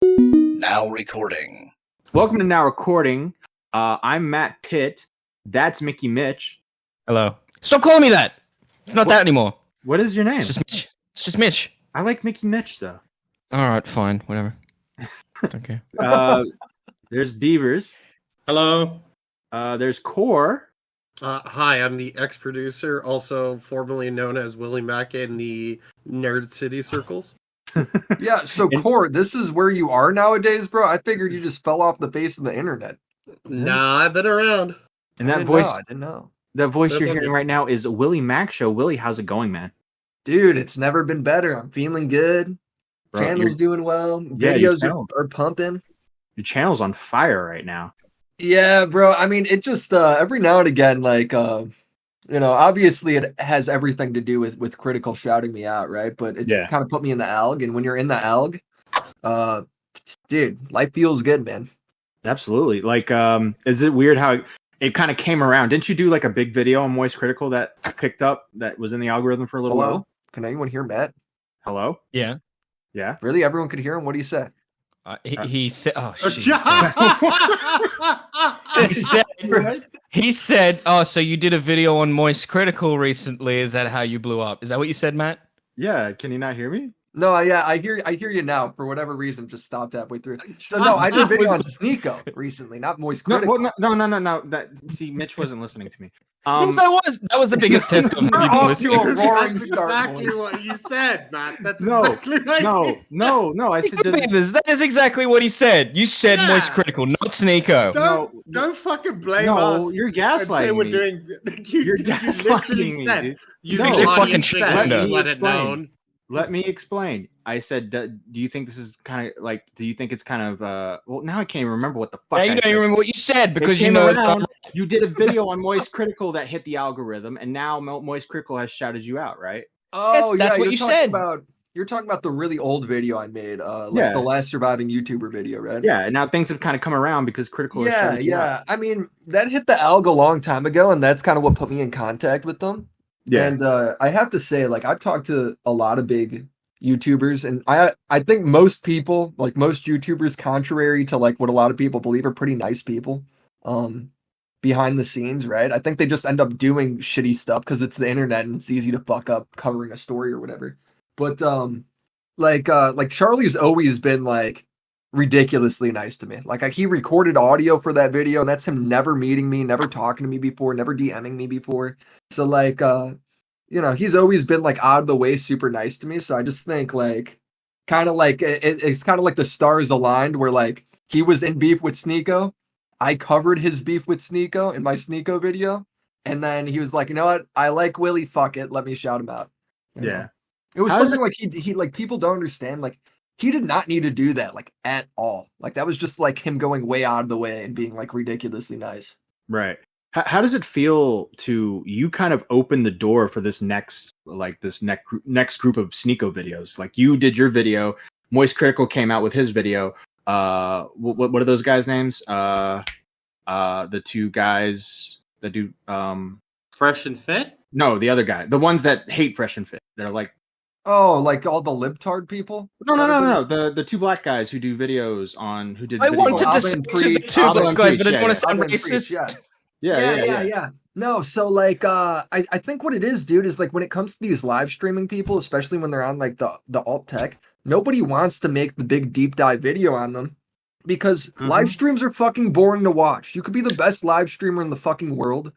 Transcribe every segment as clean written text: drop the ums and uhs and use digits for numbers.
Now recording. Welcome to Now Recording. I'm Matt Pitt. That's Mickey Mitch. Hello. Stop calling me that. It's not that anymore. What is your name? It's just Mitch. It's just Mitch. I like Mickey Mitch though. All right, fine, whatever. Okay. There's Beavers. Hello. There's Core. Hi, I'm the ex-producer, also formerly known as Willy Mac in the Nerd City circles. Yeah, so Core, this is where you are nowadays, bro? I figured you just fell off the face of the internet. Nah, I've been around. And I that voice, didn't know. that voice That's you're okay. hearing right now is WillyMacShow. Willy, how's it going, man? Dude, it's never been better. I'm feeling good. Bro, Channel's doing well. Yeah, your Videos channel. are pumping. Your channel's on fire right now. Yeah, bro. I mean, it just every now and again, like obviously it has everything to do with critical shouting me out, right? But it Yeah. kind of put me in the alg, and when you're in the alg, dude, life feels good, man. Absolutely. Like, is it weird how it kind of came around? Didn't you do like a big video on Moist Critical that picked up that was in the algorithm for a little Hello? while? Can anyone hear Matt? Hello? Yeah. Yeah. Really? Everyone could hear him? What do you say? He said. Oh shit. He said. Oh, so you did a video on Moist Critical recently? Is that how you blew up? Is that what you said, Matt? Yeah. Can you not hear me? No, yeah, I hear you now. For whatever reason, just stopped halfway through. So no, I did a video on Sneako recently, not Moist No, Critical. no. See, Mitch wasn't listening to me. Yes, I was. That was the biggest test of We're people off to listening. a roaring That's start, exactly boys. what you said, Matt. That's No, exactly what you said. no. I said, Beavers, that is exactly what he said. You said Yeah. Moist Critical, not Sneako. Don't fucking blame no, us. you're and say gaslighting we're me. doing. You're You gaslighting literally me, said. dude. You No. think You're the fucking audience shit. said, Let me let it explain. known. Let me explain. I said, do you think this is kind of like? Do you think it's kind of? Well, now I can't even remember what the fuck. Now you I don't said. even remember what you said It because you came know around, you did a video on Moist Critical that hit the algorithm, and now Moist Critical has shouted you out, right? Oh, that's yeah, what you're you talking said. About, you're talking about the really old video I made, Yeah. the last surviving YouTuber video, right? Yeah, and now things have kind of come around because Critical has Yeah, shouted you out. yeah. I mean, that hit the alg a long time ago, and that's kind of what put me in contact with them. Yeah. And I have to say, like, I've talked to a lot of big YouTubers, and I think most people, like most YouTubers, contrary to like what a lot of people believe, are pretty nice people. Behind the scenes, right? I think they just end up doing shitty stuff because it's the internet and it's easy to fuck up covering a story or whatever. But like Charlie's always been like ridiculously nice to me. Like he recorded audio for that video, and that's him never meeting me, never talking to me before, never DMing me before. So like he's always been like out of the way, super nice to me. So I just think like kind of like it's kind of like the stars aligned where like he was in beef with Sneako. I covered his beef with Sneako in my Sneako video, and then he was like, "You know what? I like Willy. Fuck it. Let me shout him out." You know? Yeah. It was How's something like he like people don't understand. Like he did not need to do that like at all. Like that was just like him going way out of the way and being like ridiculously nice. Right. How does it feel to you kind of open the door for this next group of Sneako videos? Like you did your video, Moist Critical came out with his video. What are those guys' names? The two guys that do Fresh and Fit? no, the other guy, the ones that hate Fresh and Fit. They're like, Oh, like all the libtard people? no. The two black guys who do videos on who did. I videos. wanted to Abba say and the Preach, two Abba black and guys, Preach, but I didn't yeah, want to sound Abba and Preach, racist. yeah. No, so like I think what it is, dude, is like when it comes to these live streaming people, especially when they're on like the alt tech, nobody wants to make the big deep dive video on them because live streams are fucking boring to watch. You could be the best live streamer in the fucking world.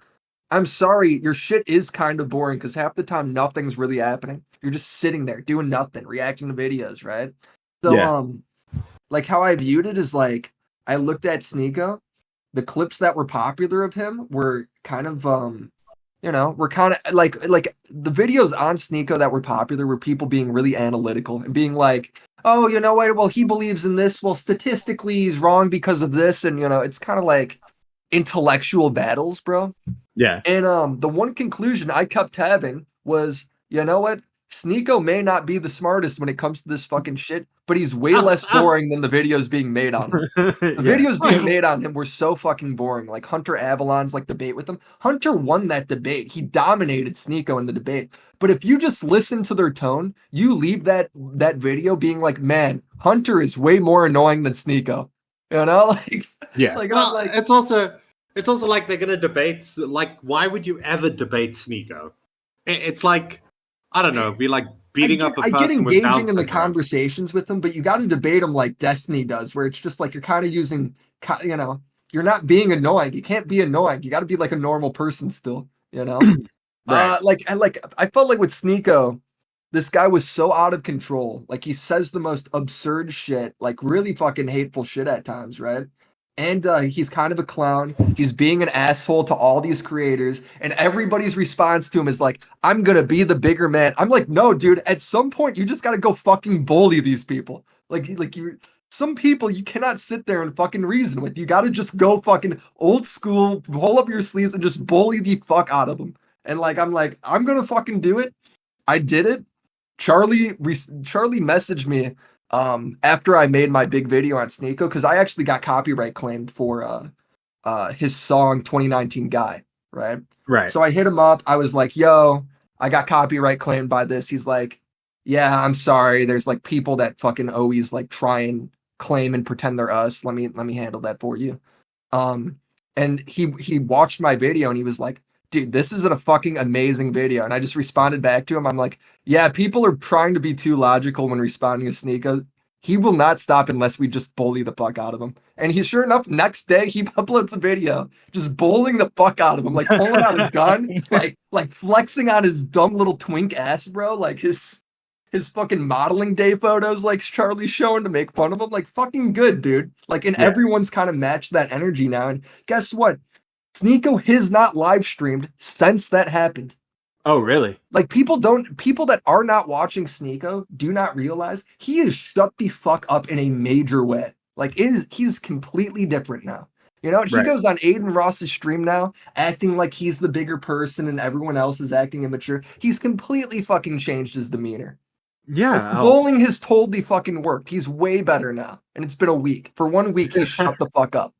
I'm sorry, your shit is kind of boring because half the time nothing's really happening. You're just sitting there doing nothing, reacting to videos, right? So Yeah. like how I viewed it is like I looked at Sneako. The clips that were popular of him were kind of were kind of like the videos on Sneako that were popular were people being really analytical and being like, oh, you know what, well, he believes in this, well, statistically he's wrong because of this, and it's kind of like intellectual battles, bro. Yeah. And the one conclusion I kept having was, you know what, Sneako may not be the smartest when it comes to this fucking shit, but he's way less boring than the videos being made on him. The videos being made on him were so fucking boring. Like Hunter Avalon's like debate with him. Hunter won that debate. He dominated Sneako in the debate. But if you just listen to their tone, you leave that video being like, man, Hunter is way more annoying than Sneako. You know, like Yeah. like Well, I'm like it's also like they're gonna debate. Like, why would you ever debate Sneako? It's like, I don't know, be like beating up a I person get with Down engaging in the syndrome. conversations with them, but you got to debate them like Destiny does, where it's just like you're kind of using, you know, you're not being annoying. You can't be annoying. You got to be like a normal person still, you know. Right. I felt like with Sneako, this guy was so out of control. Like he says the most absurd shit, like really fucking hateful shit at times, right? And he's kind of a clown. He's being an asshole to all these creators, and everybody's response to him is like, "I'm gonna be the bigger man." I'm like, "No, dude. At some point, you just gotta go fucking bully these people. Like you. Some people you cannot sit there and fucking reason with. You gotta just go fucking old school, roll up your sleeves, and just bully the fuck out of them." And I'm gonna fucking do it. I did it. Charlie messaged me after I made my big video on Sneako, because I actually got copyright claimed for his song 2019 Guy, right? Right. So I hit him up. I was like, "Yo, I got copyright claimed by this." He's like, "Yeah, I'm sorry. There's like people that fucking always like try and claim and pretend they're us. Let me handle that for you." And he watched my video and he was like, "Dude, this is a fucking amazing video." And I just responded back to him. I'm like, "Yeah, people are trying to be too logical when responding to Sneako. He will not stop unless we just bully the fuck out of him." And he, sure enough, next day he uploads a video just bullying the fuck out of him, like pulling out a gun, like flexing on his dumb little twink ass, bro. Like his fucking modeling day photos, like Charlie's showing to make fun of him. Like fucking good, dude. Like, and everyone's kind of matched that energy now. And guess what? Sneako has not live streamed since that happened. Oh, really? Like people that are not watching Sneako do not realize he is shut the fuck up in a major way. Like he's completely different now. You know, he goes on Aiden Ross's stream now, acting like he's the bigger person and everyone else is acting immature. He's completely fucking changed his demeanor. Yeah. Bowling has totally fucking worked. He's way better now. And it's been a week. For 1 week, he shut the fuck up.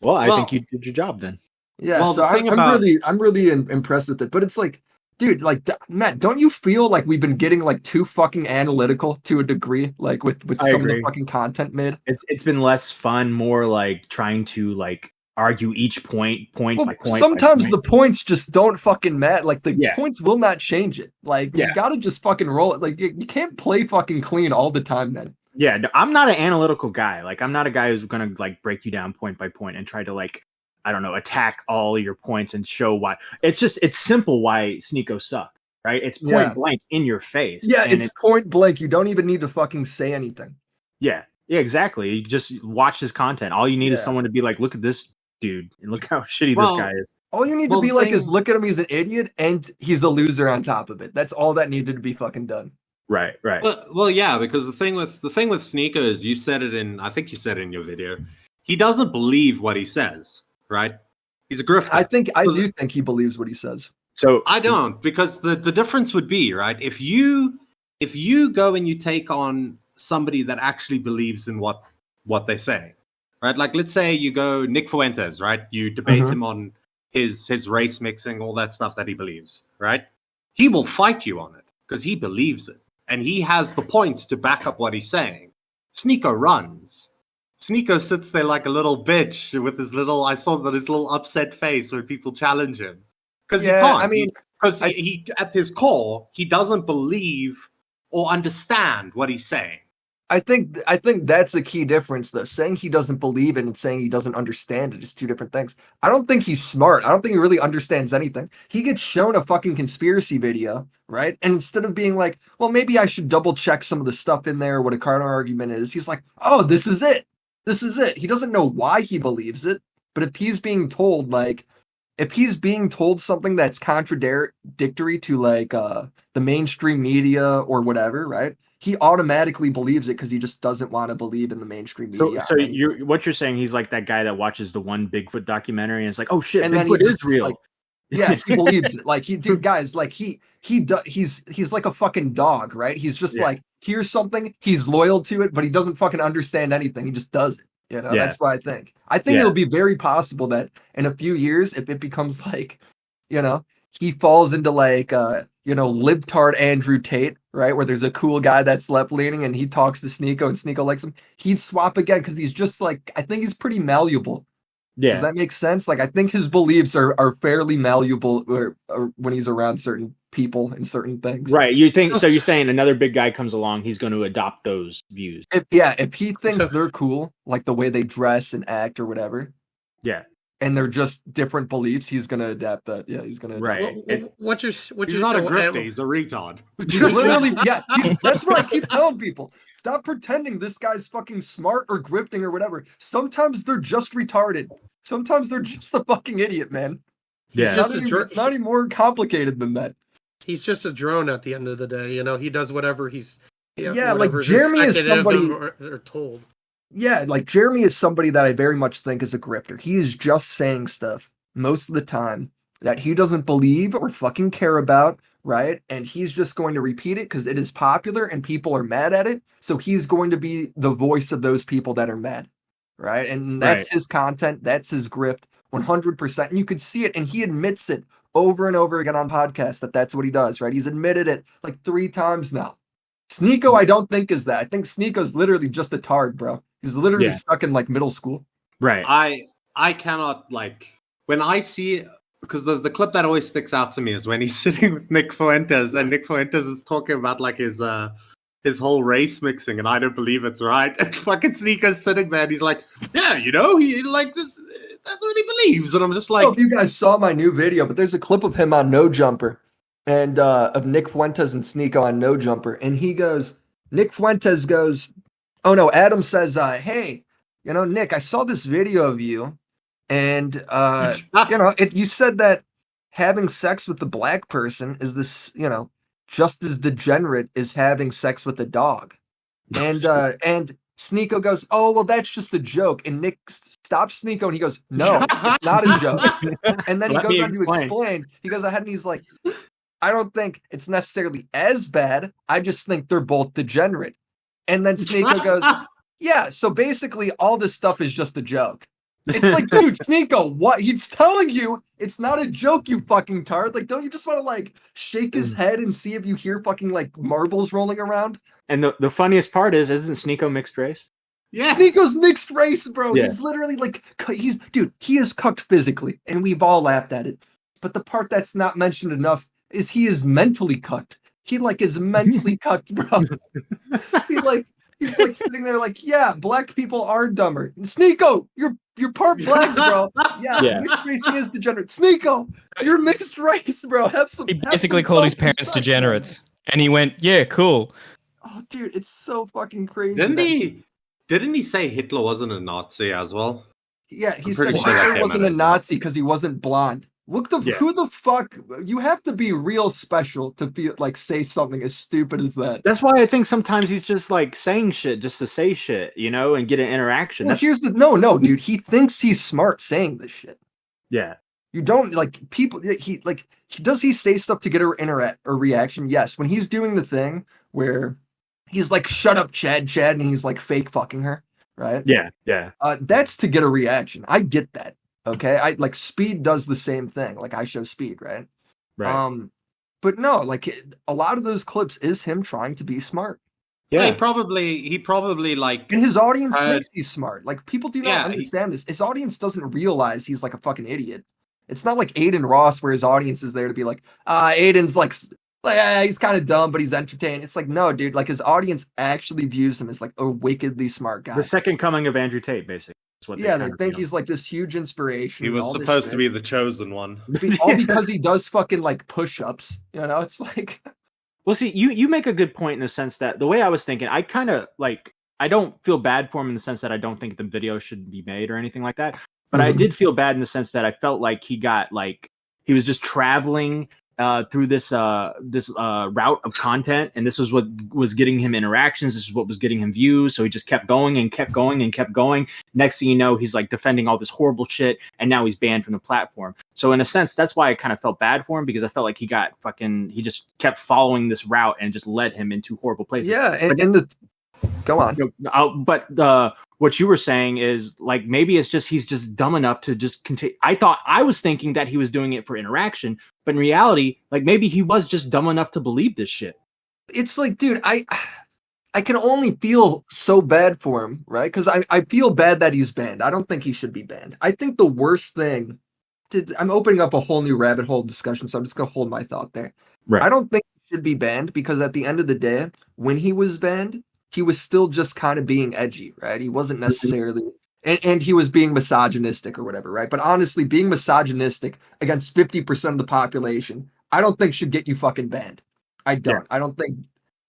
Well, I think you did your job then. Yeah, Well, so I'm really impressed with it. But it's like, dude, like Matt, don't you feel like we've been getting like too fucking analytical to a degree, like with some of the fucking content made? It's been less fun, more like trying to like argue each point by point. Sometimes the points just don't fucking matter. Like the Yeah. points will not change it. Like you gotta just fucking roll it. Like you can't play fucking clean all the time, man. Yeah, no, I'm not an analytical guy. Like I'm not a guy who's gonna like break you down point by point and try to like, I don't know, attack all your points and show why. It's simple why Sneako sucked, right? It's point blank in your face. Yeah, and it's point blank. You don't even need to fucking say anything. Yeah, exactly. You just watch his content. All you need is someone to be like, look at this dude and look how shitty this guy is. All you need to be like is look at him, he's an idiot and he's a loser on top of it. That's all that needed to be fucking done. Right. Well, yeah, because the thing with Sneako is, I think you said it in your video, he doesn't believe what he says, right? He's a grifter. I do think he believes what he says. So I don't, because the difference would be, right, if you go and you take on somebody that actually believes in what they say, right? Like let's say you go Nick Fuentes, right? You debate him on his race mixing, all that stuff that he believes, right? He will fight you on it because he believes it. And he has the points to back up what he's saying. Sneako runs. Sneako sits there like a little bitch with his little upset face when people challenge him. Because he can't. I mean, because he at his core, he doesn't believe or understand what he's saying. I think that's a key difference, though. Saying he doesn't believe it and saying he doesn't understand it is two different things. I don't think he's smart. I don't think he really understands anything. He gets shown a fucking conspiracy video, right? And instead of being like, well, maybe I should double check some of the stuff in there, what a counter argument is, he's like, oh, this is it. This is it. He doesn't know why he believes it, but if he's being told something that's contradictory to like the mainstream media or whatever, right? He automatically believes it because he just doesn't want to believe in the mainstream media. So what you're saying, he's like that guy that watches the one Bigfoot documentary and it's like, oh shit, and Bigfoot is real. Like, yeah, he believes it. Like he's like a fucking dog, right? He's just like, here's something, he's loyal to it, but he doesn't fucking understand anything. He just does it. You know, that's what I think. It'll be very possible that in a few years, if it becomes like, you know, he falls into like, libtard Andrew Tate right? Where there's a cool guy that's left leaning and he talks to Sneako and Sneako likes him. He'd swap again because he's just like, I think he's pretty malleable. Does Yeah. that make sense? Like, I think his beliefs are fairly malleable or when he's around certain people and certain things. Right. You think so? You're saying another big guy comes along, he's going to adopt those views. If he thinks So- they're cool, like the way they dress and act or whatever, Yeah. and they're just different beliefs, he's gonna adapt that. Yeah, he's gonna adapt Right. What you're He's not a grifter. He's a retard. He's literally, that's what I keep telling people. Stop pretending this guy's fucking smart or grifting or whatever. Sometimes they're just retarded. Sometimes they're just a fucking idiot, man. Yeah. It's not any more complicated than that. He's just a drone at the end of the day. You know, he does whatever he's. Yeah, like whatever's Jeremy is expected of him somebody- or told. Yeah, like Jeremy is somebody that I very much think is a grifter. He is just saying stuff most of the time that he doesn't believe or fucking care about, right? And he's just going to repeat it because it is popular and people are mad at it. So he's going to be the voice of those people that are mad, right? And that's Right. his content. That's his grift, 100%. And you could see it, and he admits it over and over again on podcasts that that's what he does, right? He's admitted it like 3 times now. Sneako, I don't think is that. I think Sneako's literally just a tard, bro. He's literally Yeah. stuck in like middle school. Right. I cannot, like, when I see, because the clip that always sticks out to me is when he's sitting with Nick Fuentes and Nick Fuentes is talking about like his whole race mixing, and I don't believe it's right. And fucking Sneako's sitting there and he's like, yeah, you know, he like that's what he believes. And I'm just I don't know like, if you guys saw my new video, but there's a clip of him on No Jumper and of Nick Fuentes and Sneako on No Jumper. And he goes, Nick Fuentes goes, oh no, Adam says, hey, you know, Nick, I saw this video of you. And, you know, you said that having sex with the black person is this, you know, just as degenerate as having sex with a dog. And Sneako goes, oh, well, that's just a joke. And Nick stops Sneako and he goes, no, it's not a joke. And then he Let goes me on to explain. explain. He goes ahead and he's like, I don't think it's necessarily as bad. I just think they're both degenerate. And then Sneako goes, yeah, so basically all this stuff is just a joke. It's like, dude, Sneako, what? He's telling you it's not a joke, you fucking tard. Like, don't you just want to, like, shake his head and see if you hear fucking, like, marbles rolling around? And the funniest part is, isn't Sneako mixed race? yes. Sneako's mixed race, bro. Yeah. He's literally, like, dude, he is cucked physically, and we've all laughed at it. But the part that's not mentioned enough is he is mentally cucked. He, like, is mentally cucked, bro. He's like sitting there like, yeah, black people are dumber. Sneako, you're part black, bro. Yeah, mixed racing is degenerate. Sneako, you're mixed race, bro. He basically called his parents degenerates, and he went, "Yeah, cool." Oh, dude, it's so fucking crazy. Didn't he say Hitler wasn't a Nazi as well? Yeah, he I'm said pretty sure that Hitler came wasn't out a as- Nazi because he wasn't blonde. Who the fuck? You have to be real special to feel like say something as stupid as that. That's why I think sometimes he's just like saying shit just to say shit, you know, and get an interaction. Well, That's, here's the no, dude. He thinks he's smart saying this shit. yeah. You don't like people. Does he say stuff to get a reaction? Yes. When he's doing the thing where he's like, "Shut up, Chad," and he's like fake fucking her, right? Yeah. Yeah. That's to get a reaction. I get that. Okay. I like Speed does the same thing. Like I show Speed, right? Right. But no, like a lot of those clips is him trying to be smart. Yeah, yeah. he probably like, And his audience thinks he's smart. Like people do not Yeah, understand this. His audience doesn't realize he's like a fucking idiot. It's not like Aiden Ross where his audience is there to be like, Aiden's like he's kind of dumb, but he's entertained. It's like, no, dude, like his audience actually views him as like a wickedly smart guy. The second coming of Andrew Tate, basically. That's what Yeah, they kind of think feel. he's like this huge inspiration. he and was all this supposed to shit. be the chosen one. All because he does fucking like push-ups. You know, it's like Well, see, you make a good point in the sense that the way I was thinking, I kind of like, I don't feel bad for him in the sense that I don't think the video should be made or anything like that. But I did feel bad in the sense that I felt like he was just traveling through this route of content, and this was what was getting him interactions. This is what was getting him views. So he just kept going and kept going and kept going. Next thing you know, he's like defending all this horrible shit, and now he's banned from the platform. So in a sense, that's why I kind of felt bad for him, because I felt like he just kept following this route and just led him into horrible places. yeah, go on. But what you were saying is like maybe it's just he's just dumb enough to just continue. I was thinking that he was doing it for interaction, but in reality, like maybe he was just dumb enough to believe this shit. it's like, dude, I can only feel so bad for him, right? Because I feel bad that he's banned. I don't think he should be banned. I think the worst thing, I'm opening up a whole new rabbit hole discussion, so I'm just gonna hold my thought there. Right. I don't think he should be banned because at the end of the day, when he was banned, he was still just kind of being edgy, right? He wasn't necessarily, and he was being misogynistic or whatever, right? But honestly, being misogynistic against 50% of the population, I don't think should get you fucking banned. I don't. I don't think.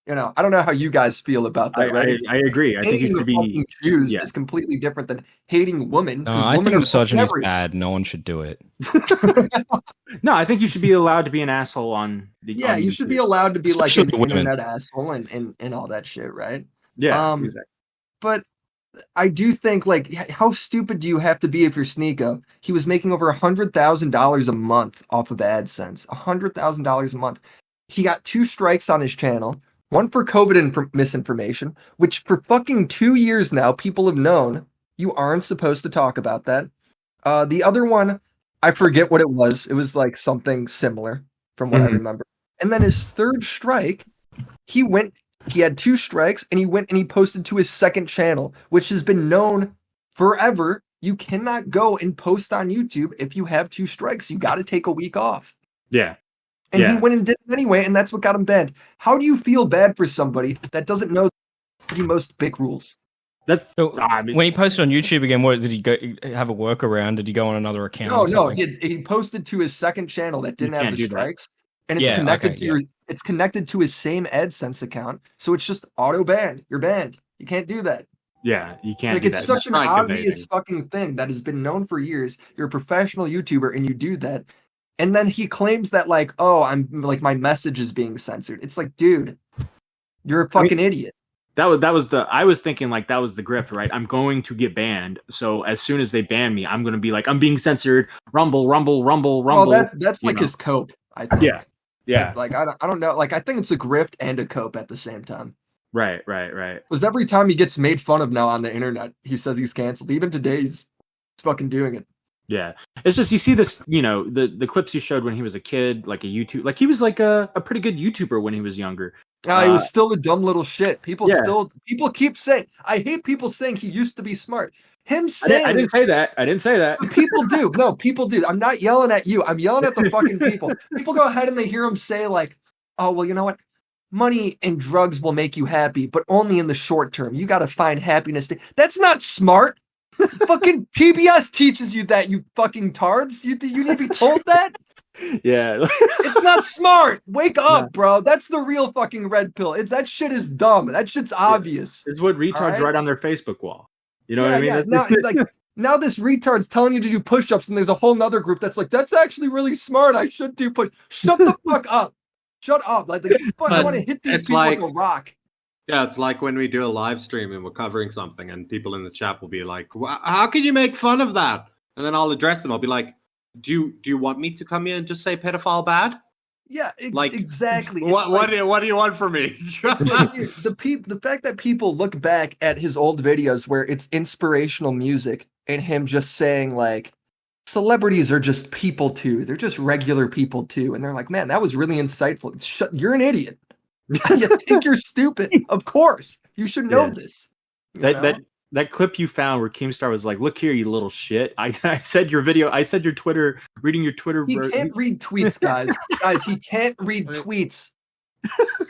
I don't know how you guys feel about that, right? I agree. I think it should be hating Jews is completely different than hating women. No, I think misogyny is bad. No one should do it. No, I think you should be allowed to be an asshole on the. Yeah, on you should be allowed to be Especially like an women. internet asshole and all that shit, right? Yeah, exactly. But I do think, like, how stupid do you have to be if you're Sneako? He was making over $100,000 a month off of AdSense. $100,000 a month. He got 2 strikes on his channel. One for COVID misinformation, which for fucking 2 years now, people have known you aren't supposed to talk about that. The other one, I forget what it was. It was like something similar from what I remember. And then his 3rd strike, he had 2 strikes and he went and he posted to his 2nd channel, which has been known forever. You cannot go and post on YouTube if you have 2 strikes. You got to take a week off. Yeah. And he went and did it anyway, and that's what got him banned. How do you feel bad for somebody that doesn't know the most big rules? That's so. When he posted on YouTube again, what did he go have a workaround? Did he go on another account? No. He posted to his 2nd channel that didn't have the strikes, and it's connected to it's connected to his same AdSense account, so it's just auto banned. You're banned. You can't do that. Yeah, you can't. Like, it's such an obvious fucking thing that has been known for years. You're a professional YouTuber, and you do that. And then he claims that, like, oh, I'm like, my message is being censored. It's like, dude, you're a fucking idiot. I was thinking, like, that was the grift, right? I'm going to get banned. So as soon as they ban me, I'm going to be like, I'm being censored. Rumble, rumble, rumble, rumble. Oh, that's like his cope, I think. Yeah. Like, I don't know. Like, I think it's a grift and a cope at the same time. Right. Because every time he gets made fun of now on the internet, he says he's canceled. Even today, he's fucking doing it. Yeah, it's just you see this, the clips you showed when he was a kid, like a YouTube, like he was like a pretty good YouTuber when he was younger. He was still a dumb little shit. People keep saying, I hate people saying he used to be smart. Him saying, I didn't say that. People do. No, people do. I'm not yelling at you. I'm yelling at the fucking people. People go ahead and they hear him say, like, oh, well, you know what? Money and drugs will make you happy, but only in the short term. You got to find happiness. That's not smart. Fucking PBS teaches you that, you fucking tards. You need to be told that? Yeah. It's not smart. Wake up, bro. That's the real fucking red pill. That shit is dumb. That shit's obvious. It's what retards write on their Facebook wall. You know what I mean? Yeah. Now this retard's telling you to do push-ups, and there's a whole nother group that's like, that's actually really smart. I should do push. Shut the fuck up. Shut up. Like I want to hit these people like a rock. Yeah, it's like when we do a live stream and we're covering something and people in the chat will be like, how can you make fun of that? And then I'll address them. I'll be like, do you want me to come here and just say pedophile bad? Yeah, exactly. What do you want from me? The fact that people look back at his old videos where it's inspirational music and him just saying, like, celebrities are just people too. They're just regular people too. And they're like, man, that was really insightful. You're an idiot. You think you're stupid. Of course. You should know this. That clip you found where Keemstar was like, look here, you little shit. I said your Twitter, reading your Twitter. He can't read tweets, guys. Guys, he can't read tweets.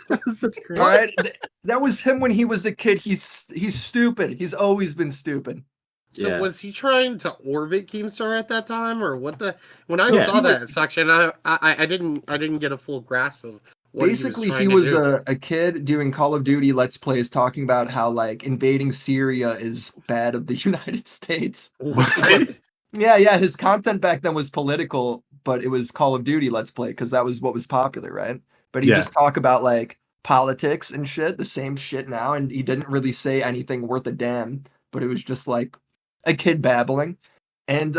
All right? That was him when he was a kid. He's stupid. He's always been stupid. So was he trying to orbit Keemstar at that time, or what the? When I saw that section, I didn't get a full grasp of. Basically, he was a kid doing Call of Duty Let's Plays talking about how, like, invading Syria is bad of the United States. Yeah, his content back then was political, but it was Call of Duty Let's Play because that was what was popular, right? But he just talk about, like, politics and shit, the same shit now, and he didn't really say anything worth a damn, but it was just, like, a kid babbling. And,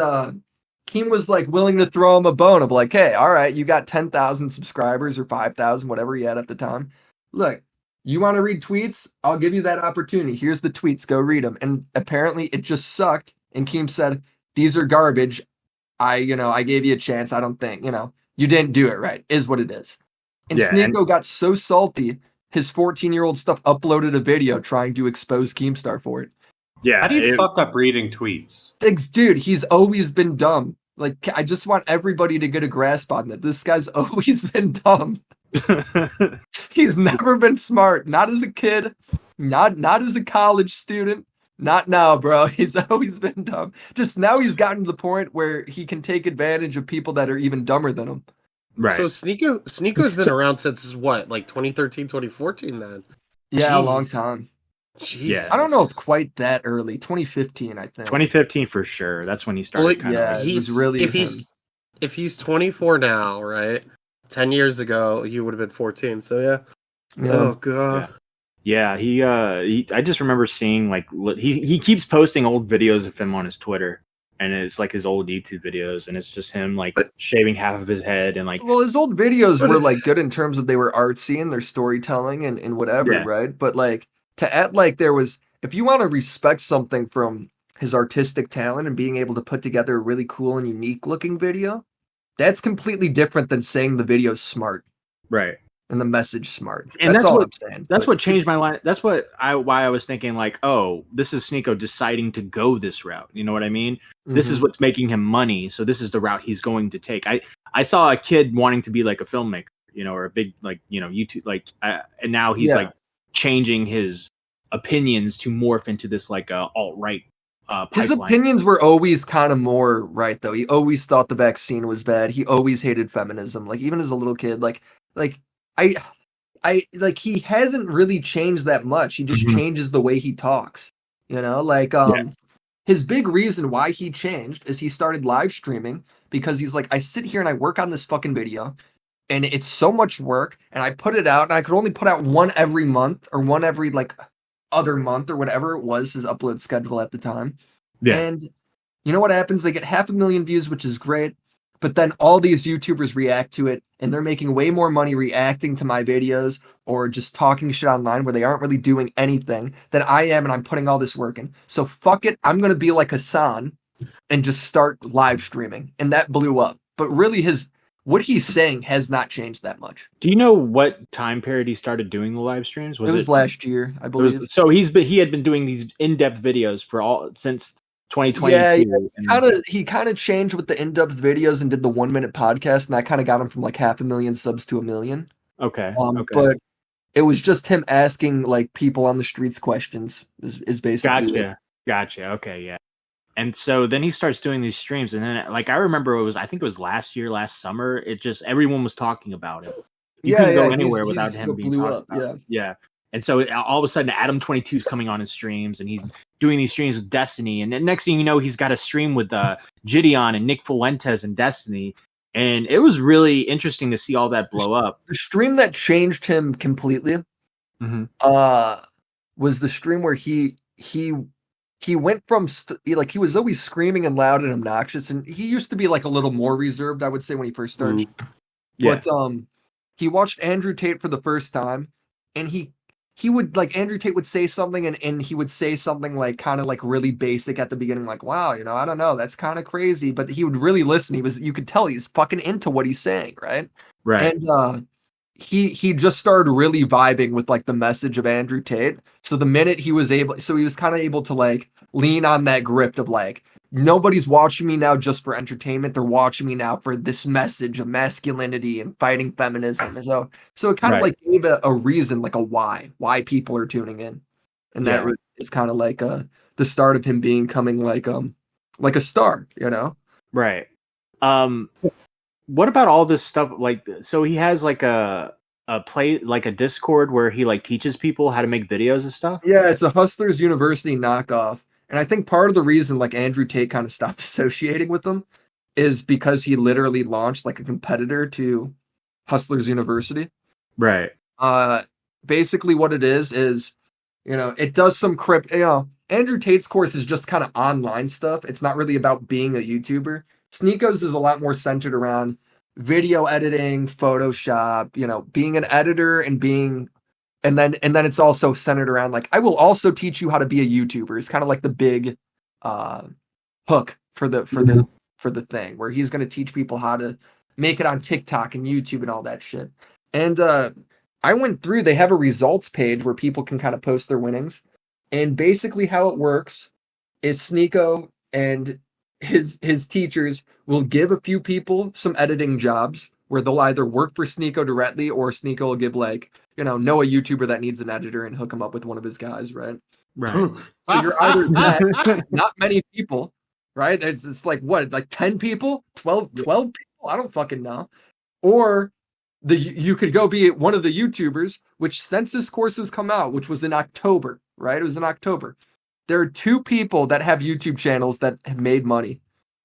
Keem was like willing to throw him a bone of like, hey, all right, you got 10,000 subscribers or 5,000, whatever he had at the time. Look, you want to read tweets? I'll give you that opportunity. Here's the tweets. Go read them. And apparently it just sucked. And Keem said, these are garbage. I gave you a chance. I don't think, you didn't do it right, is what it is. And Sneako got so salty his 14-year-old stuff, uploaded a video trying to expose Keemstar for it. Yeah. How do you fuck up reading tweets? Dude, he's always been dumb. Like, I just want everybody to get a grasp on that. This guy's always been dumb. He's never been smart. Not as a kid. Not as a college student. Not now, bro. He's always been dumb. Just now he's gotten to the point where he can take advantage of people that are even dumber than him. Right. So Sneako's been around since what, like 2013, 2014 then? Yeah, Jeez. a long time. Jeez. Yeah. I don't know if quite that early. 2015, I think. 2015 for sure. That's when he started kind yeah, of. it was really if he's 24 now, right? 10 years ago, he would have been 14. So yeah. Oh god. Yeah, he I just remember seeing like he keeps posting old videos of him on his Twitter, and it's like his old YouTube videos, and it's just him like shaving half of his head and like. Well, his old videos were like good in terms of they were artsy and their storytelling and whatever, right? But like to act like there was, if you want to respect something from his artistic talent and being able to put together a really cool and unique looking video, that's completely different than saying the video's smart. Right. And the message smart. And that's all what I'm saying. That's what changed my line. That's why I was thinking like, oh, this is Sneako deciding to go this route. You know what I mean? Mm-hmm. This is what's making him money. So this is the route he's going to take. I saw a kid wanting to be like a filmmaker, you know, or a big like, you know, YouTube like, and now he's like changing his opinions to morph into this like alt-right. His opinions were always kind of more right though. He always thought the vaccine was bad. He always hated feminism. Like even as a little kid, like. I like he hasn't really changed that much. He just changes the way he talks. You know, like his big reason why he changed is he started live streaming because he's like, I sit here and I work on this fucking video and it's so much work and I put it out and I could only put out one every month or one every like other month or whatever it was his upload schedule at the time. Yeah. And you know what happens? They get 500,000 views, which is great. But then all these YouTubers react to it, and they're making way more money reacting to my videos or just talking shit online where they aren't really doing anything than I am, and I'm putting all this work in. So fuck it, I'm going to be like Hassan and just start live streaming. And that blew up. But really, what he's saying has not changed that much. Do you know what time period he started doing the live streams? It was last year, I believe. So he had been doing these in-depth videos since 2022. Yeah, he kind of changed with the in-depth videos and did the 1 minute podcast, and that kind of got him from like 500,000 subs to 1 million. Okay. But it was just him asking like people on the streets questions is basically. Gotcha. Okay, yeah. And so then he starts doing these streams, and then like I remember I think it was last summer. It just everyone was talking about it. You couldn't go anywhere without him being talked about. Yeah. And so all of a sudden, Adam 22 is coming on his streams, and he's doing these streams with Destiny. And then next thing you know, he's got a stream with Gideon and Nick Fuentes and Destiny. And it was really interesting to see all that blow up. The stream that changed him completely was the stream where he went from he was always screaming and loud and obnoxious, and he used to be like a little more reserved, I would say, when he first started. Yeah. But he watched Andrew Tate for the first time, and he would like Andrew Tate would say something and he would say something like kind of like really basic at the beginning, like, wow, you know, I don't know, that's kind of crazy. But he would really listen. You could tell he's fucking into what he's saying, right? Right. And he just started really vibing with like the message of Andrew Tate. So the minute he was kind of able to like lean on that grip of like, nobody's watching me now just for entertainment. They're watching me now for this message of masculinity and fighting feminism. So it kind of like gave a reason, like a why people are tuning in. And that is kind of like the start of him becoming like a star, you know? Right. What about all this stuff? Like, so he has like a Discord where he like teaches people how to make videos and stuff. Yeah. It's a Hustlers University knockoff. And I think part of the reason like Andrew Tate kind of stopped associating with them is because he literally launched like a competitor to Hustlers University. Right. Basically what it is, you know, it does some Andrew Tate's course is just kind of online stuff. It's not really about being a YouTuber. Sneako's is a lot more centered around video editing, Photoshop, you know, being an editor and then it's also centered around like, I will also teach you how to be a YouTuber. It's kind of like the big hook for the thing where he's going to teach people how to make it on TikTok and YouTube and all that shit. And I went through, they have a results page where people can kind of post their winnings. And basically how it works is Sneako and his teachers will give a few people some editing jobs where they'll either work for Sneako directly or Sneako will give like, know a YouTuber that needs an editor and hook him up with one of his guys, right? Right. So you're either that, not many people, right? It's like what, like 10 people, 12 people? I don't fucking know. Or you could go be one of the YouTubers, which since this course has come out, which was in October, right? It was in October. There are 2 people that have YouTube channels that have made money.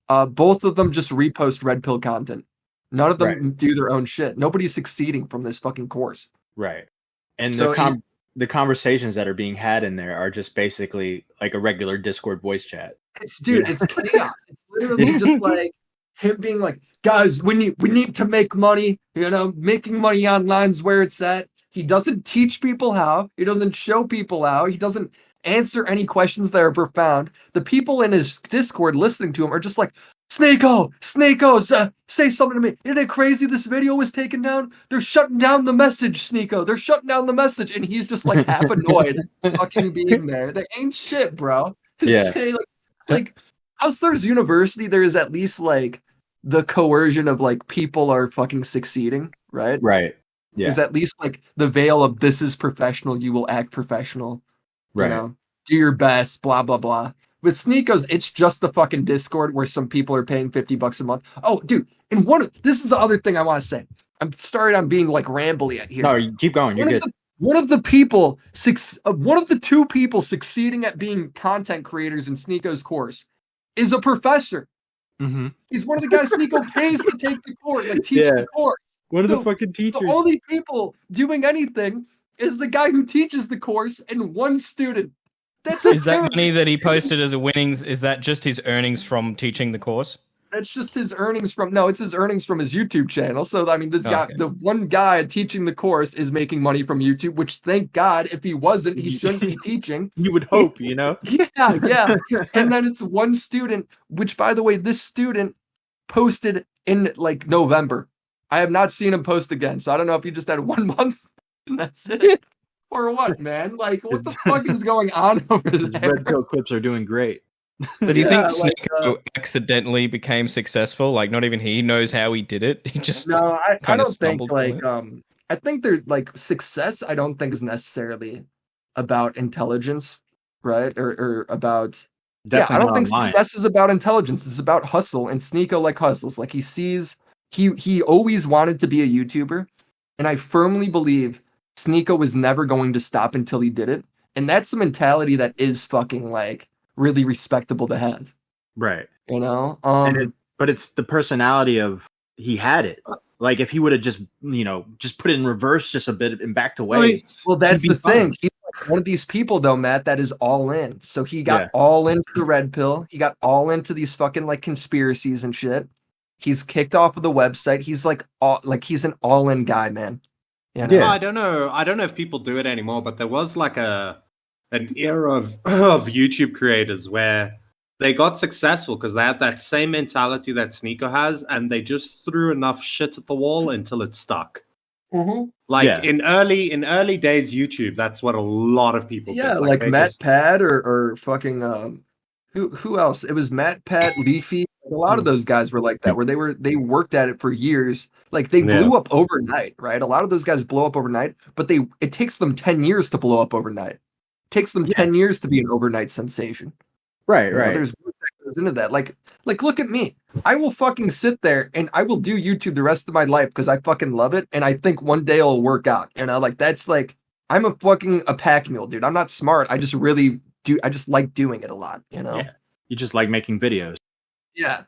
Both of them just repost red pill content. None of them do their own shit. Nobody's succeeding from this fucking course. Right. And So the conversations that are being had in there are just basically like a regular Discord voice chat. it's chaos. It's literally just like him being like, guys, we need to make money. Making money online is where it's at. He doesn't teach people how. He doesn't show people how. He doesn't answer any questions that are profound. The people in his Discord listening to him are just like, Sneako, say something to me. Isn't it crazy this video was taken down? They're shutting down the message, Sneako. They're shutting down the message. And he's just like half annoyed fucking being there. They ain't shit, bro. Yeah. Like Hustlers University, there is at least like the coercion of like people are fucking succeeding, right? Right. Yeah. There's at least like the veil of this is professional, you will act professional. Right. Do your best, blah, blah, blah. With Sneako's, it's just the fucking Discord where some people are paying $50 a month. Oh, dude, and this is the other thing I want to say. I'm being like rambly at here. No, you keep going. You're good. One of the 2 people succeeding at being content creators in Sneako's course is a professor. Mm-hmm. He's one of the guys Sneako pays to take the course, like teach the course. One of the fucking teachers. The only people doing anything is the guy who teaches the course and one student. Is that money that he posted as a winnings? Is that just his earnings from teaching the course? That's just his earnings it's his earnings from his YouTube channel. So, I mean, this guy, the one guy teaching the course is making money from YouTube, which thank God, if he wasn't, he shouldn't be teaching. You would hope, Yeah. And then it's one student, which by the way, this student posted in like November. I have not seen him post again. So I don't know if he just had 1 month and that's it. Or what, man? Like, what the fuck is going on over there? Red pill clips are doing great. So do you think Sneako accidentally became successful? Like, not even he knows how he did it. He just I don't think like I think there's like success. I don't think is necessarily about intelligence, right? Or about I don't think success is about intelligence. It's about hustle, and Sneako like hustles. Like he always wanted to be a YouTuber, and I firmly believe Sneako was never going to stop until he did it. And that's the mentality that is fucking like really respectable to have. Right. But it's the personality of he had it. Like if he would have just put it in reverse just a bit and backed away. Well, that's the thing. He's like one of these people though, Matt, that is all in. So he got all into the red pill. He got all into these fucking like conspiracies and shit. He's kicked off of the website. He's he's an all-in guy, man. Yeah, I don't know if people do it anymore, but there was like an era of YouTube creators where they got successful because they had that same mentality that Sneako has, and they just threw enough shit at the wall until it stuck. Mm-hmm. In early days YouTube, that's what a lot of people did. Like Matt Pad or fucking who else? It was Matt, Pat, Leafy. A lot of those guys were like that, where they worked at it for years. Like they blew up overnight, right? A lot of those guys blow up overnight, but it takes them 10 years to blow up overnight. It takes them 10 years to be an overnight sensation. Right. There's work that goes into that. Like look at me. I will fucking sit there and I will do YouTube the rest of my life because I fucking love it, and I think one day it'll work out. That's like I'm a pack mule, dude. I'm not smart. I just really do. I just like doing it a lot. Yeah. You just like making videos. Yeah.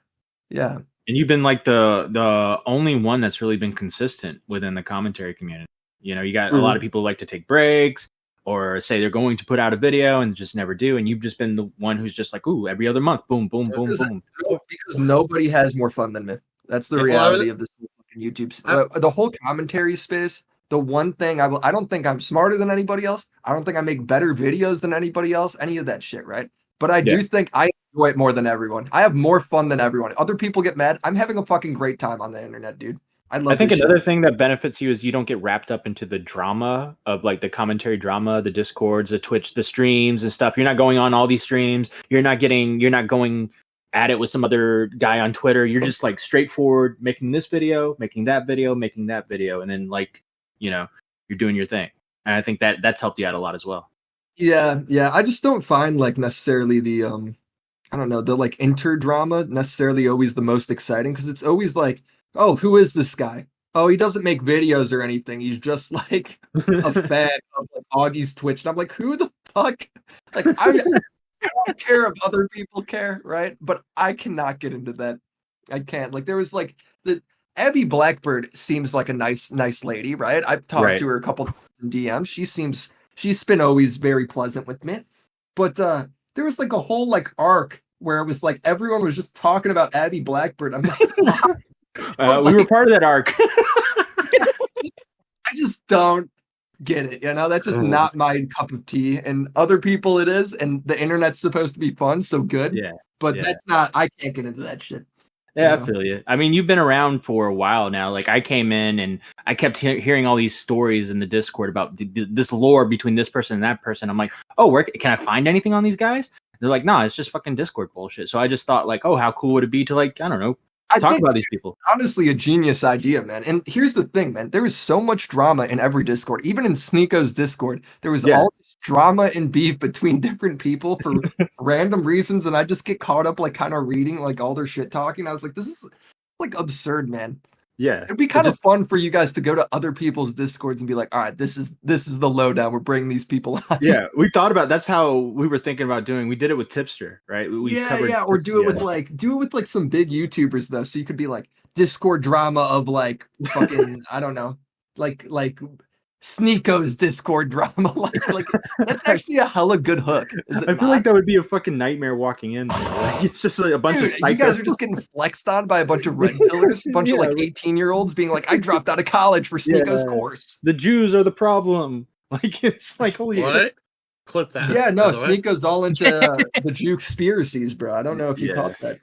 And you've been like the only one that's really been consistent within the commentary community. You got a lot of people who like to take breaks or say they're going to put out a video and just never do. And you've just been the one who's just like, ooh, every other month, boom, boom, boom, boom. Because nobody has more fun than me. That's the reality of this fucking YouTube. The whole commentary space. The one thing I don't think I'm smarter than anybody else. I don't think I make better videos than anybody else. Any of that shit, right? But I do think I enjoy it more than everyone. I have more fun than everyone. Other people get mad. I'm having a fucking great time on the internet, dude. I love I think this another shit. thing that benefits you is you don't get wrapped up into the drama of like the commentary drama, the Discords, the Twitch, the streams and stuff. You're not going on all these streams. You're not going at it with some other guy on Twitter. You're just like straightforward, making this video, making that video, and then like, you're doing your thing. And I think that's helped you out a lot as well. Yeah, yeah. I just don't find like necessarily the I don't know, the like inter-drama necessarily always the most exciting because it's always like, oh, who is this guy? Oh, he doesn't make videos or anything. He's just like a fan of like Augie's Twitch. And I'm like, who the fuck? Like, I don't care if other people care, right? But I cannot get into that. I can't. Like, there was like the Abby Blackbird seems like a nice lady, right? I've talked to her a couple times in DMs. She's been always very pleasant with me. But there was like a whole like arc where it was like everyone was just talking about Abby Blackbird. I'm like, we were part of that arc. I just don't get it. That's just not my cup of tea. And other people it is. And the internet's supposed to be fun, so good. Yeah. But that's not. I can't get into that shit. Yeah, I feel you. I mean, you've been around for a while now. Like, I came in and I kept hearing all these stories in the Discord about this lore between this person and that person. I'm like, oh, where can I find anything on these guys? They're like, no, it's just fucking Discord bullshit. So I just thought, like, oh, how cool would it be to, like, I don't know, talk about these people? Honestly, a genius idea, man. And here's the thing, man. There was so much drama in every Discord. Even in Sneako's Discord, there was all this drama and beef between different people for random reasons. And I just get caught up, like, kind of reading, like, all their shit talking. I was like, this is, like, absurd, man. Yeah. It'd be kind of fun for you guys to go to other people's Discords and be like, all right, this is the lowdown. We're bringing these people on. Yeah, we thought about that's how we were thinking about doing. We did it with Tipster, right? Or do it with like some big YouTubers though. So you could be like Discord drama of like fucking I don't know, like Sneako's Discord drama. like that's actually a hella good hook. I feel like that would be a fucking nightmare walking in. Like, it's just like a bunch of you guys are just getting flexed on by a bunch of red pillars, a bunch of like 18-year-olds being like, I dropped out of college for Sneako's course. The Jews are the problem. Like, it's like, holy what? shit. Clip that. Yeah, no, Sneako's all into the Conspiracies, bro. I don't know if you caught that.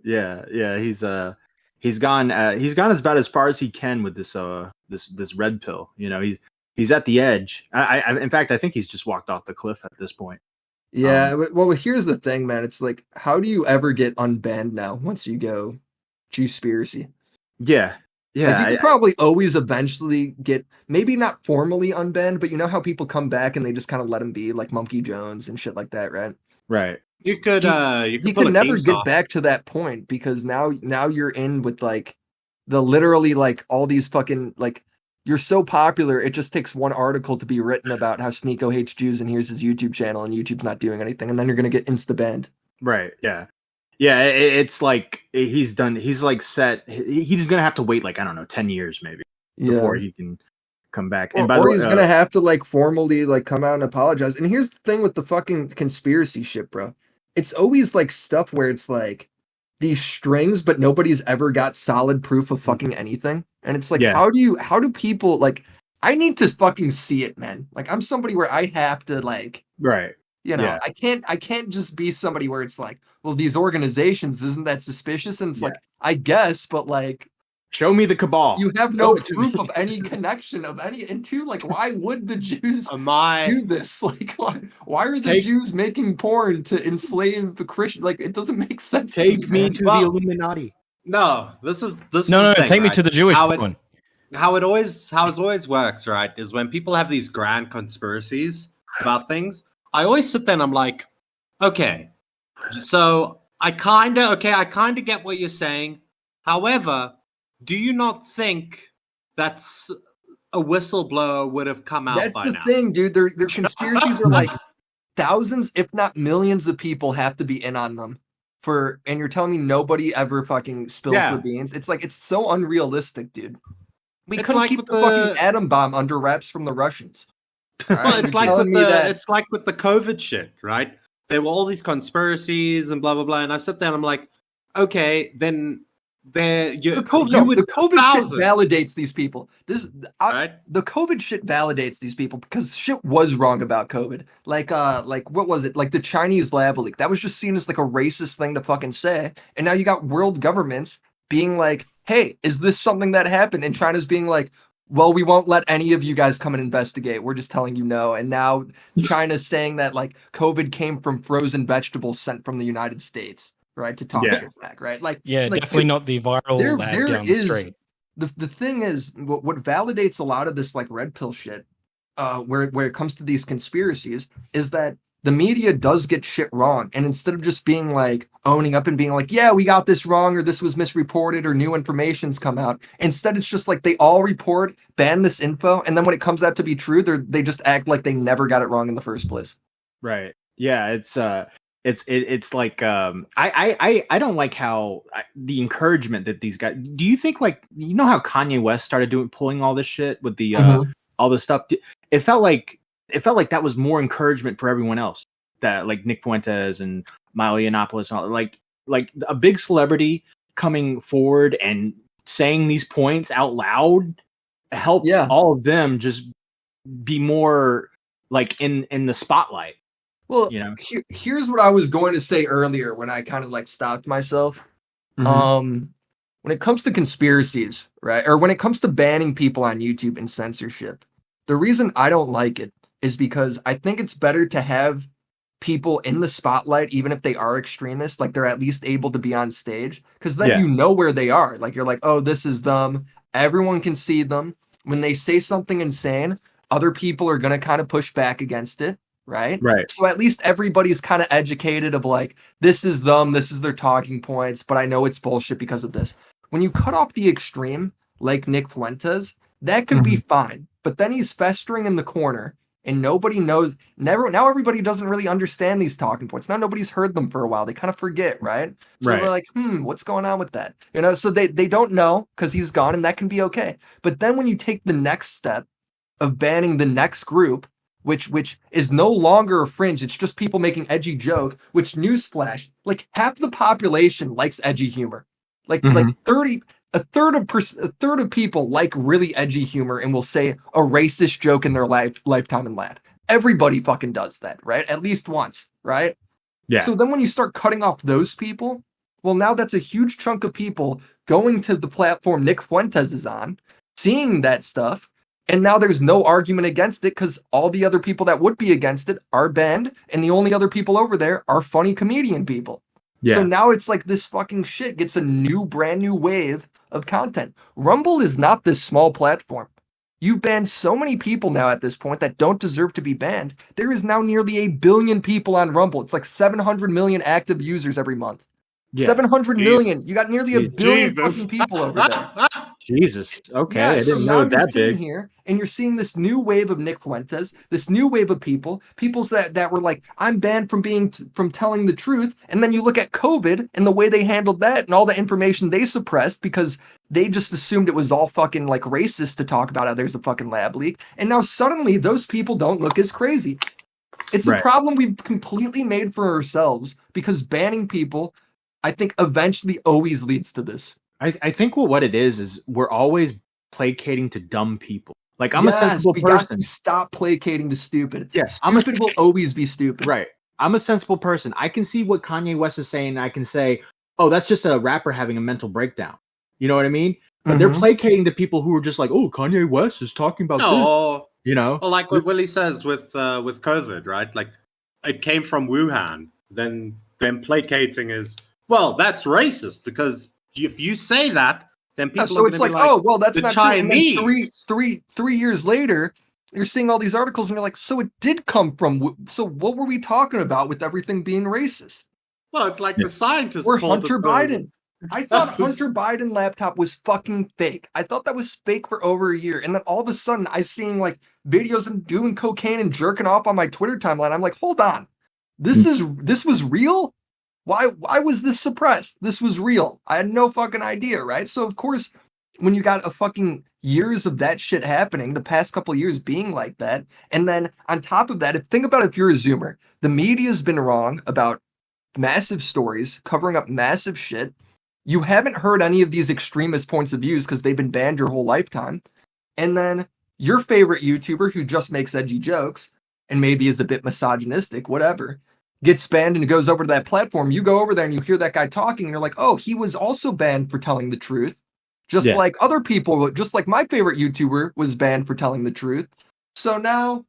Yeah, he's gone about as far as he can with this this red pill. He's at the edge. In fact, I think he's just walked off the cliff at this point. Yeah, well, here's the thing, man. It's like, how do you ever get unbanned now once you go Conspiracy? Yeah. Like, you could probably always eventually get, maybe not formally unbanned, but you know how people come back and they just kind of let them be, like Monkey Jones and shit like that, right? Right. You could never get back to that point because now you're in with like the literally like all these fucking like you're so popular it just takes one article to be written about how Sneako hates Jews and here's his YouTube channel and YouTube's not doing anything and then you're gonna get insta banned. Right. Yeah. Yeah. It's like he's done. He's like set. He's gonna have to wait like I don't know 10 years maybe before he can come back. And or he's gonna have to like formally like come out and apologize. And here's the thing with the fucking conspiracy shit, bro. It's always like stuff where it's like these strings, but nobody's ever got solid proof of fucking anything. And it's like, how do people like, I need to fucking see it, man. Like I'm somebody where I have to like, right. I can't just be somebody where it's like, well, these organizations, isn't that suspicious? And it's like, I guess, but like, show me the cabal. You have no proof of any connection of any. And two, like, why would the Jews do this? Like, why are the Jews making porn to enslave the Christian? Like, it doesn't make sense. Take me to the Illuminati. No, this is no. Thing, take me right? to the Jewish porn. How it always works, right? Is when people have these grand conspiracies about things. I always sit there and I'm like, okay, so I kind of get what you're saying. However, do you not think that's a whistleblower would have come out by now? That's the thing, dude. Their conspiracies are like thousands, if not millions of people have to be in on them and you're telling me nobody ever fucking spills the beans. It's like, it's so unrealistic, dude. We couldn't keep the fucking atom bomb under wraps from the Russians. Right? Well, it's like with the COVID shit, right? There were all these conspiracies and blah blah blah, and I sit there and I'm like, okay, then the COVID shit validates these people. The COVID shit validates these people because shit was wrong about COVID. Like what was it? Like the Chinese lab leak. That was just seen as like a racist thing to fucking say, and now you got world governments being like, hey, is this something that happened? And China's being like, well, we won't let any of you guys come and investigate. We're just telling you no. And now China's saying that like COVID came from frozen vegetables sent from the United States, right? To talk shit back, right? Like, definitely not the viral lab down the street. The thing is, what validates a lot of this like red pill shit, where it comes to these conspiracies, is that the media does get shit wrong. And instead of just being like owning up and being like, yeah, we got this wrong, or this was misreported, or new information's come out, instead it's just like they all report, ban this info, and then when it comes out to be true, they just act like they never got it wrong in the first place. Right. Yeah, it's like I don't like how the encouragement that these guys. Do you think like how Kanye West started pulling all this shit with the all this stuff? It felt like that was more encouragement for everyone else. That like Nick Fuentes and Milo Yiannopoulos and all, like a big celebrity coming forward and saying these points out loud helped all of them just be more like in the spotlight. Well, here's what I was going to say earlier when I kind of like stopped myself. When it comes to conspiracies, right? Or when it comes to banning people on YouTube and censorship, the reason I don't like it is because I think it's better to have people in the spotlight, even if they are extremists, like they're at least able to be on stage, because then you know where they are. Like you're like, oh, this is them. Everyone can see them. When they say something insane, other people are going to kind of push back against it. Right. So at least everybody's kind of educated of like, this is them, this is their talking points, but I know it's bullshit because of this. When you cut off the extreme, like Nick Fuentes, that could be fine. But then he's festering in the corner and nobody knows. Now everybody doesn't really understand these talking points. Now nobody's heard them for a while. They kind of forget, right? So we're like, what's going on with that? So they don't know because he's gone, and that can be okay. But then when you take the next step of banning the next group, which is no longer a fringe, it's just people making edgy joke, which, newsflash, like half the population likes edgy humor. Like 30, a third of people like really edgy humor and will say a racist joke in their lifetime and laugh. Everybody fucking does that, right? At least once, right? Yeah. So then when you start cutting off those people, well, now that's a huge chunk of people going to the platform Nick Fuentes is on, seeing that stuff. And now there's no argument against it because all the other people that would be against it are banned, and the only other people over there are funny comedian people. Yeah. So now it's like this fucking shit gets a brand new wave of content. Rumble is not this small platform. You've banned so many people now at this point that don't deserve to be banned. There is now nearly 1 billion people on Rumble. It's like 700 million active users every month. Yeah. 700 million. You got nearly 1 billion fucking people over there. Jesus. Okay, I didn't know that big. Here, and you're seeing this new wave of Nick Fuentes, this new wave of people that were like, I'm banned from telling the truth. And then you look at COVID and the way they handled that and all the information they suppressed because they just assumed it was all fucking like racist to talk about how there's a fucking lab leak. And now suddenly those people don't look as crazy. It's a problem we've completely made for ourselves because banning people, I think, eventually always leads to this. I think what it is we're always placating to dumb people. Like, I'm a sensible person. Got to stop placating to stupid. Yes, stupid will always be stupid. Right. I'm a sensible person. I can see what Kanye West is saying. And I can say, oh, that's just a rapper having a mental breakdown. You know what I mean? But they're placating to people who are just like, oh, Kanye West is talking about this. You know? Or like what Willy says with COVID, right? Like, it came from Wuhan. Then placating is, well, that's racist because if you say that, then people so are it's like, oh, well, that's not Chinese. True. And then three years later, you're seeing all these articles, and you're like, so it did come from. So what were we talking about with everything being racist? Well, it's like the scientists. Or Hunter Biden. I thought Hunter Biden laptop was fucking fake. I thought that was fake for over a year, and then all of a sudden, I seeing like videos of him doing cocaine and jerking off on my Twitter timeline. I'm like, hold on, this was real. Why was this suppressed? This was real. I had no fucking idea, right? So, of course, when you got a fucking years of that shit happening, the past couple of years being like that, and then on top of that, think about if you're a Zoomer, the media's been wrong about massive stories, covering up massive shit. You haven't heard any of these extremist points of views because they've been banned your whole lifetime. And then your favorite YouTuber who just makes edgy jokes and maybe is a bit misogynistic, whatever, gets banned and goes over to that platform, you go over there and you hear that guy talking, and you're like, oh, he was also banned for telling the truth. Just like other people, just like my favorite YouTuber was banned for telling the truth. So now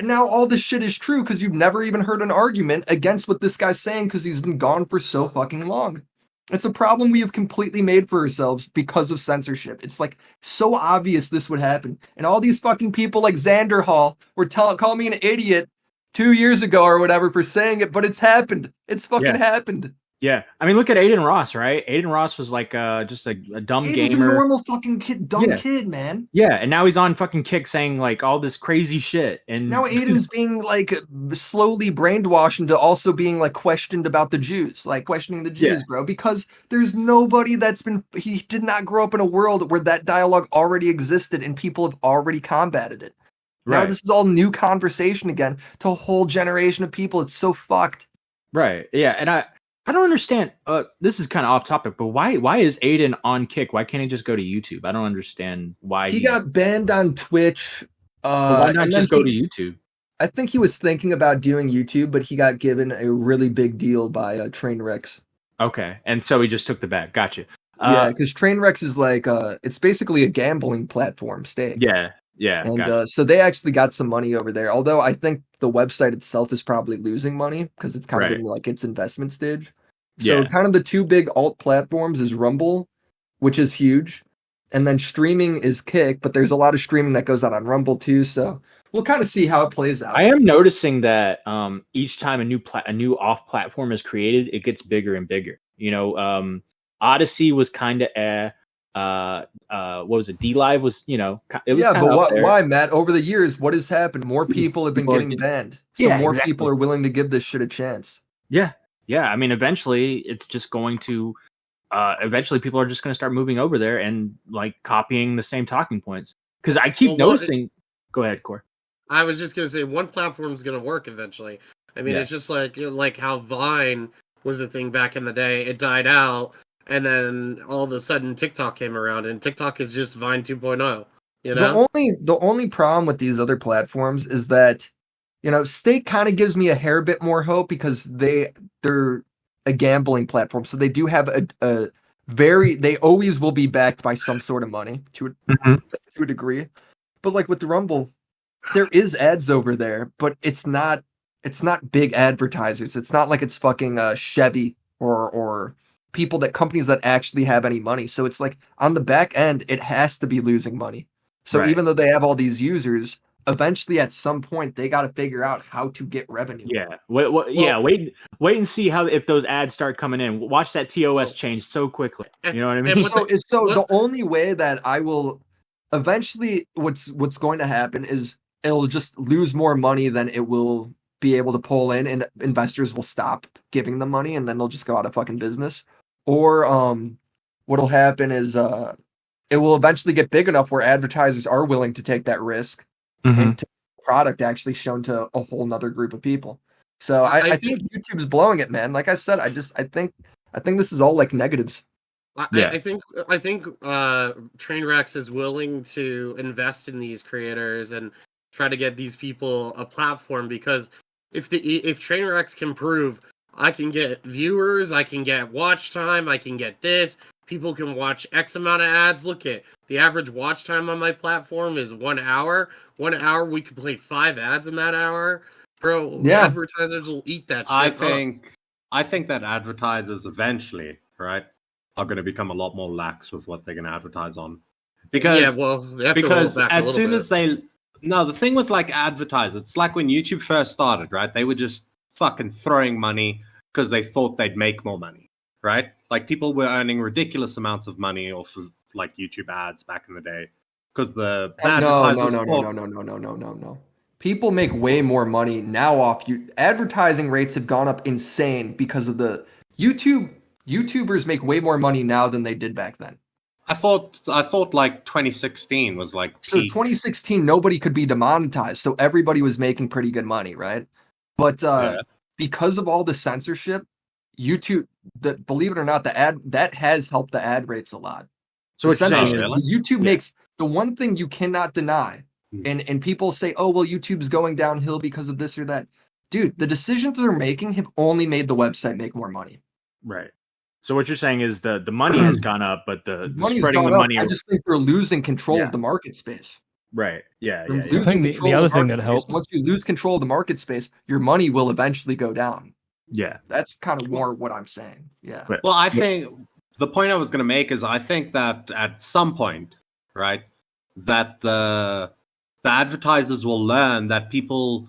all this shit is true because you've never even heard an argument against what this guy's saying because he's been gone for so fucking long. It's a problem we have completely made for ourselves because of censorship. It's like so obvious this would happen. And all these fucking people like Xander Hall were calling me an idiot 2 years ago or whatever for saying it, but it's happened. It's fucking happened. Yeah, I mean, look at Aiden Ross, right? Aiden Ross was like just a dumb Aiden's gamer, a normal fucking kid, kid, man. Yeah, and now he's on fucking Kick saying like all this crazy shit, and now Aiden's being like slowly brainwashed into also being like questioned about the Jews, like questioning the Jews, bro. Because there's nobody he did not grow up in a world where that dialogue already existed and people have already combated it. Now this is all new conversation again to a whole generation of people. It's so fucked. Right? Yeah, and I don't understand. This is kind of off topic, but why is Aiden on Kick? Why can't he just go to YouTube? I don't understand why he got banned on Twitch. Why not just go to YouTube? I think he was thinking about doing YouTube, but he got given a really big deal by Trainwrecks. Okay, and so he just took the bag. Gotcha. Yeah, because Trainwrecks is like it's basically a gambling platform. Yeah, and gotcha. So they actually got some money over there. Although I think the website itself is probably losing money because it's kind of in like its investment stage. So kind of the two big alt platforms is Rumble, which is huge, and then streaming is Kick. But there's a lot of streaming that goes on Rumble too. So we'll kind of see how it plays out. I am noticing that each time a new off platform is created, it gets bigger and bigger. You know, Odyssey was kind of what was it? DLive was, it was but why, Matt? Over the years, what has happened? More people have been getting banned, so more people are willing to give this shit a chance. Yeah. I mean, eventually, it's just going to. Eventually, people are just going to start moving over there and like copying the same talking points. Because I keep noticing. Go ahead, Core. I was just going to say one platform is going to work eventually. I mean, it's just like how Vine was a thing back in the day. It died out. And then all of a sudden TikTok came around, and TikTok is just Vine 2.0. You know, the only problem with these other platforms is that, Stake kind of gives me a hair bit more hope because they're a gambling platform, so they do have they always will be backed by some sort of money to a degree. But like with the Rumble, there is ads over there, but it's not big advertisers. It's not like it's fucking Chevy or companies that actually have any money. So it's like on the back end, it has to be losing money. So even though they have all these users, eventually at some point they got to figure out how to get revenue. Yeah. Wait and see if those ads start coming in. Watch that TOS change so quickly. You know what I mean? The only way that I will eventually, what's going to happen is it'll just lose more money than it will be able to pull in, and investors will stop giving them money, and then they'll just go out of fucking business. Or what'll happen is it will eventually get big enough where advertisers are willing to take that risk and to product actually shown to a whole nother group of people. So I think YouTube's blowing it, man. Like I said, I think this is all like negatives. I think Trainwrecks is willing to invest in these creators and try to get these people a platform, because if Trainwrecks can prove I can get viewers, I can get watch time, I can get this, people can watch X amount of ads. Look at the average watch time on my platform is 1 hour. 1 hour, we could play 5 ads in that hour. Bro, advertisers will eat that shit. I think that advertisers eventually, right, are going to become a lot more lax with what they're going to advertise on. Because as soon as the thing with like advertisers, it's like when YouTube first started, right? They were just fucking throwing money because they thought they'd make more money, right? Like people were earning ridiculous amounts of money off of like YouTube ads back in the day because the advertisers. No. People make way more money now off advertising rates have gone up insane because of the YouTubers make way more money now than they did back then. I thought like 2016 was like so 2016 nobody could be demonetized, so everybody was making pretty good money, right? But because of all the censorship, YouTube, believe it or not, that has helped the ad rates a lot. So YouTube makes the one thing you cannot deny, and people say, oh well, YouTube's going downhill because of this or that. dude, the decisions they're making have only made the website make more money. Right. So what you're saying is the money has gone up, but the Money's spreading the gone up. money. I just think they're losing control Yeah. of the market space. Right. Yeah. They're Yeah. I Yeah. losing think control the of other thing market that space. helped. Once you lose control of the market space, your money will eventually go down. Yeah. That's kind of more what I'm saying. Yeah. But- Well, I think the point I was going to make is I think that at some point, right, that the advertisers will learn that when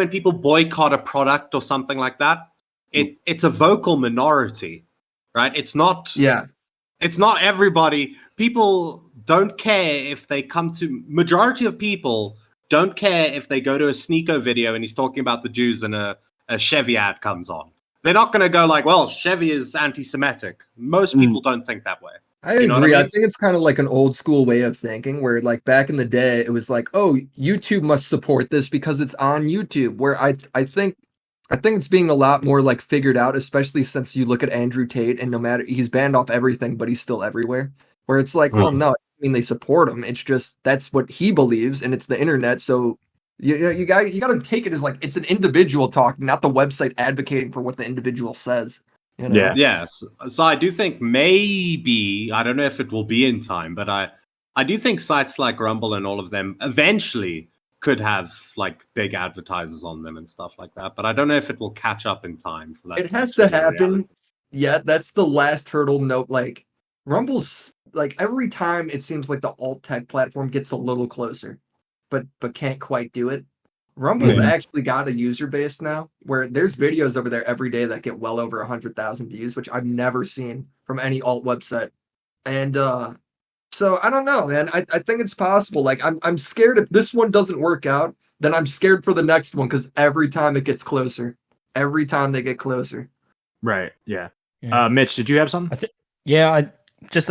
people boycott a product or something like that, it's a vocal minority, right? It's not everybody. People don't care if they come to majority of people don't care if they go to a Sneako video and he's talking about the Jews and a Chevy ad comes on. They're not going to go like, well, Chevy is anti-Semitic. Most people don't think that way. I agree. know what I mean? I think it's kind of like an old school way of thinking where like back in the day, it was like, oh, YouTube must support this because it's on YouTube. Where I think it's being a lot more like figured out, especially since you look at Andrew Tate and no matter he's banned off everything, but he's still everywhere. Where it's like, well, no, I mean they support him. It's just that's what he believes, and it's the internet. So you got to take it as like it's an individual talking, not the website advocating for what the individual says. You know? Yeah. Yes. So I do think maybe, I don't know if it will be in time, but I do think sites like Rumble and all of them eventually could have like big advertisers on them and stuff like that. But I don't know if it will catch up in time for that. It has to happen. Yeah, that's the last hurdle. Note like Rumble's like every time it seems like the alt tech platform gets a little closer, but can't quite do it. Rumble's actually got a user base now where there's videos over there every day that get well over 100,000 views, which I've never seen from any alt website. And so I don't know, man. I think it's possible. Like I'm scared if this one doesn't work out, then I'm scared for the next one because every time it gets closer, every time they get closer. Right. Yeah. Yeah. Mitch, did you have something? I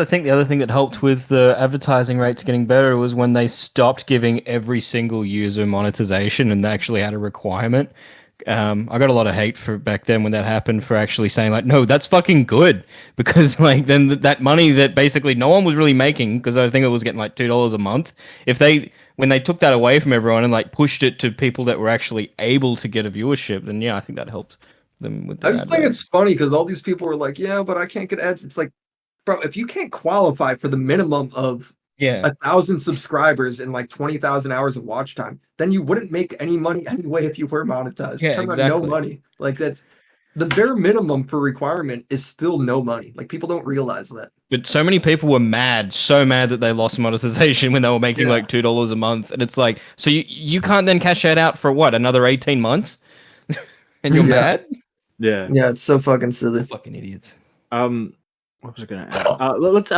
think the other thing that helped with the advertising rates getting better was when they stopped giving every single user monetization and they actually had a requirement. I got a lot of hate for back then when that happened for actually saying like, no, that's fucking good because like then that money that basically no one was really making because I think it was getting like $2 a month. When they took that away from everyone and like pushed it to people that were actually able to get a viewership, then yeah, I think that helped them with. I just think it's funny because all these people were like, yeah, but I can't get ads. It's like, bro, if you can't qualify for the minimum of 1,000 subscribers and like 20,000 hours of watch time, then you wouldn't make any money anyway if you were monetized. Yeah, exactly. No money. Like that's the bare minimum for requirement is still no money. Like people don't realize that. But so many people were so mad that they lost monetization when they were making like $2 a month, and it's like, so you can't then cash that out for what, another 18 months, and you're mad? Yeah. Yeah, it's so fucking silly. Fucking idiots. What was I going to add? Let's.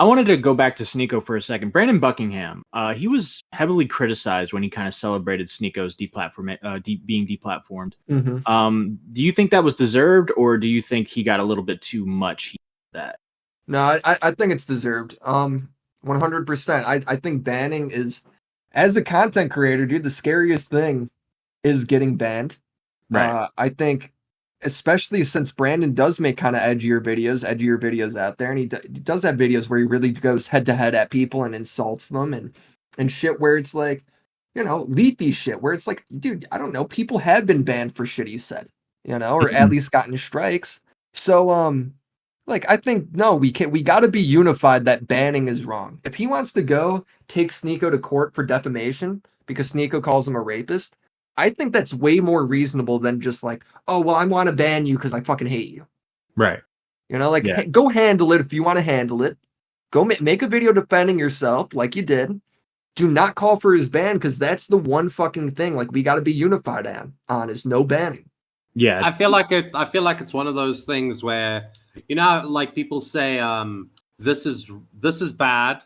I wanted to go back to Sneako for a second. Brandon Buckingham, he was heavily criticized when he kind of celebrated Sneako's being deplatformed. Mm-hmm. Do you think that was deserved, or do you think he got a little bit too much heat for that? No, I think it's deserved. 100%. I think banning is, as a content creator, dude, the scariest thing is getting banned. Right. I think, especially since Brandon does make kind of edgier videos out there, and he does have videos where he really goes head to head at people and insults them and shit where it's like, you know, leafy shit where it's like, dude, I don't know, people have been banned for shit he said, you know, or at least gotten strikes. So like I think we got to be unified that banning is wrong. If he wants to go take Sneako to court for defamation because Sneako calls him a rapist, I think that's way more reasonable than just like, oh, well, I want to ban you because I fucking hate you. Right. You know, like, go handle it if you want to handle it. Go make a video defending yourself like you did. Do not call for his ban because that's the one fucking thing like we got to be unified on is no banning. Yeah. I feel like it's one of those things where, you know, like people say, this is bad,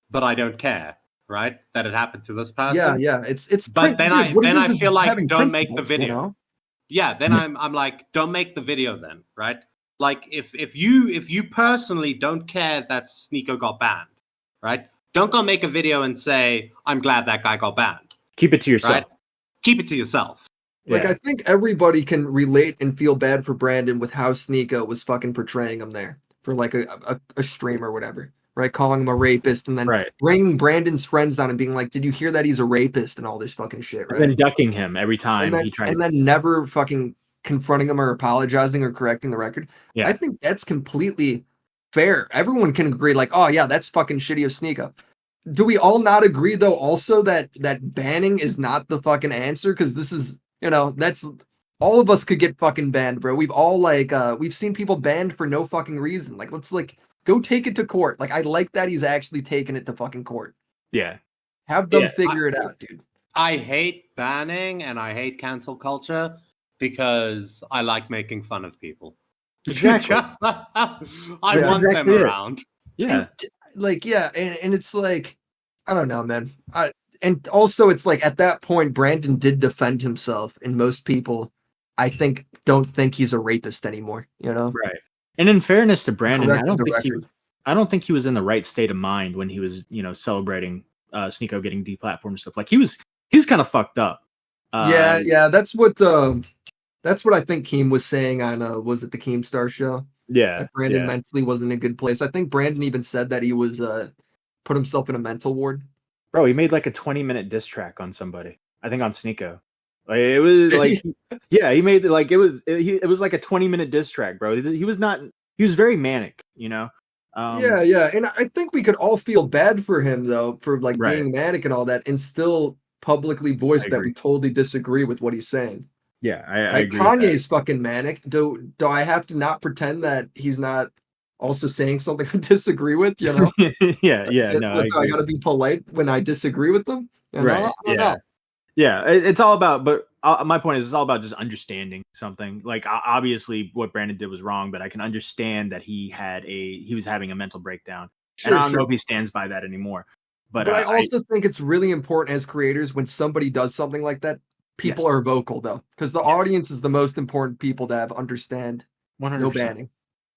but I don't care. Right, that it happened to this person. Yeah, it's. But then I feel like don't make the video. You know? Yeah, then I'm like, don't make the video then, right? Like if you personally don't care that Sneako got banned, right? Don't go make a video and say I'm glad that guy got banned. Keep it to yourself. Right? Keep it to yourself. Like I think everybody can relate and feel bad for Brandon with how Sneako was fucking portraying him there for like a stream or whatever. right? Calling him a rapist, and then Right. bringing Brandon's friends on and being like, "Did you hear that he's a rapist?" and all this fucking shit, right? And then ducking him every time and he tried. then never fucking confronting him or apologizing or correcting the record. Yeah. I think that's completely fair. Everyone can agree, like, oh yeah, that's fucking shitty of Sneako. Do we all not agree though also that banning is not the fucking answer? Because this is, that's all of us could get fucking banned, bro. We've all we've seen people banned for no fucking reason. Like, let's go take it to court. Like, I like that he's actually taking it to fucking court. Yeah. Have them figure it out, dude. I hate banning and I hate cancel culture because I like making fun of people. Exactly. I want them around. Yeah. And it's like, I don't know, man. And also it's like at that point, Brandon did defend himself, and most people, I think, don't think he's a rapist anymore, Right. And in fairness to Brandon, I don't think he was in the right state of mind when he was, celebrating Sneako getting deplatformed and stuff. Like he was kind of fucked up. Yeah, that's what I think Keem was saying on was it the Keemstar show? Yeah. That Brandon mentally wasn't in a good place. I think Brandon even said that he was put himself in a mental ward. Bro, he made like a 20-minute diss track on somebody. I think on Sneako. Like it was like he made like it was like a 20-minute diss track, bro. He was very manic, Yeah, and I think we could all feel bad for him though, for being manic and all that, and still publicly voice that we totally disagree with what he's saying. Yeah, I agree. Kanye's fucking manic. Do I have to not pretend that he's not also saying something I disagree with? Yeah. No, I gotta be polite when I disagree with them. Right. Yeah. It's all about. But my point is, it's all about just understanding something. Like obviously, what Brandon did was wrong, but I can understand that he was having a mental breakdown. Sure, and I don't know if he stands by that anymore. But I also think it's really important as creators when somebody does something like that. People are vocal though, because the audience is the most important people to have understand 100%. No banning.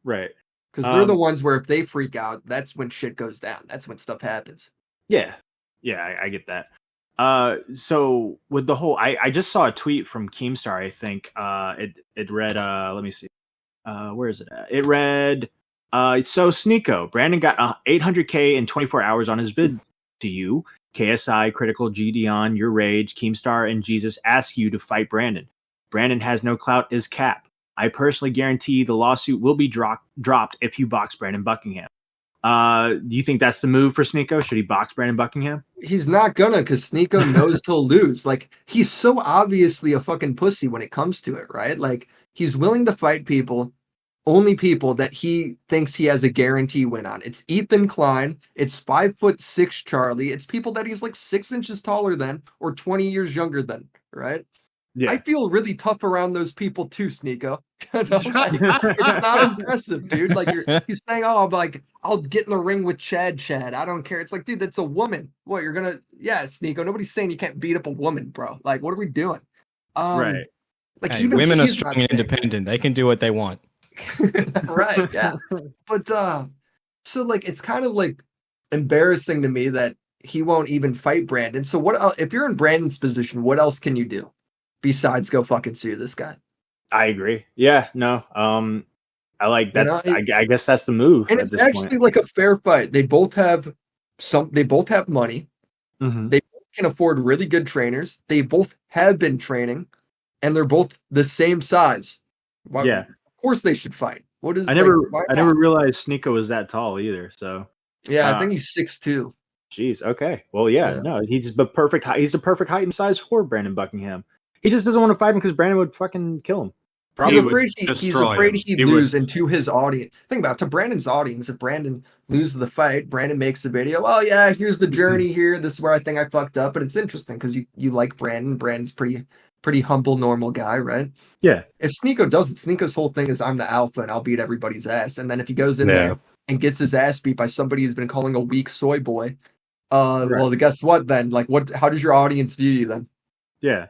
Right. Because they're the ones where if they freak out, that's when shit goes down. That's when stuff happens. Yeah. Yeah, I get that. So with the whole, I just saw a tweet from Keemstar, I think. It read, let me see. Where is it at? It read, so Sneako, Brandon got 800K in 24 hours on his vid to you. KSI, Critical, G Dion, Your Rage, Keemstar, and Jesus ask you to fight Brandon. Brandon has no clout, is cap. I personally guarantee the lawsuit will be dropped if you box Brandon Buckingham. Do you think that's the move for Sneako? Should he box Brandon Buckingham? He's not gonna, because Sneako knows he'll lose. Like, he's so obviously a fucking pussy when it comes to it, right? Like, he's willing to fight only people that he thinks he has a guarantee win on. It's Ethan Klein, it's 5'6" Charlie, it's people that he's like 6 inches taller than or 20 years younger than, right? Yeah. I feel really tough around those people too, Sneako. It's not impressive, dude. Like he's saying, "Oh, I'll get in the ring with Chad. I don't care." It's like, dude, that's a woman. What you're gonna? Yeah, Sneako. Nobody's saying you can't beat up a woman, bro. Like, what are we doing? Right. Like, hey, women are strong and independent. They can do what they want. Right. Yeah. But so like, it's kind of like embarrassing to me that he won't even fight Brandon. So what? If you're in Brandon's position, what else can you do besides go fucking sue this guy? I agree. Yeah, no. I like that's. I guess that's the move. And it's actually like a fair fight. They both have money. Mm-hmm. They both can afford really good trainers. They both have been training, and they're both the same size. Yeah, of course they should fight. What is? I never realized Sneako was that tall either. So yeah, I think he's 6'2". Jeez. Okay. Well, yeah. No, he's the perfect height. He's the perfect height and size for Brandon Buckingham. He just doesn't want to fight him because Brandon would fucking kill him. He's afraid he'd lose into his audience. Think about it, to Brandon's audience, if Brandon loses the fight, Brandon makes a video. Oh yeah, here's the journey here. This is where I think I fucked up. But it's interesting because you like Brandon. Brandon's pretty humble, normal guy, right? Yeah. If Sneako does it, Sneako's whole thing is I'm the alpha and I'll beat everybody's ass. And then if he goes in there and gets his ass beat by somebody who's been calling a weak soy boy, well, guess what then? Like, how does your audience view you then? Yeah.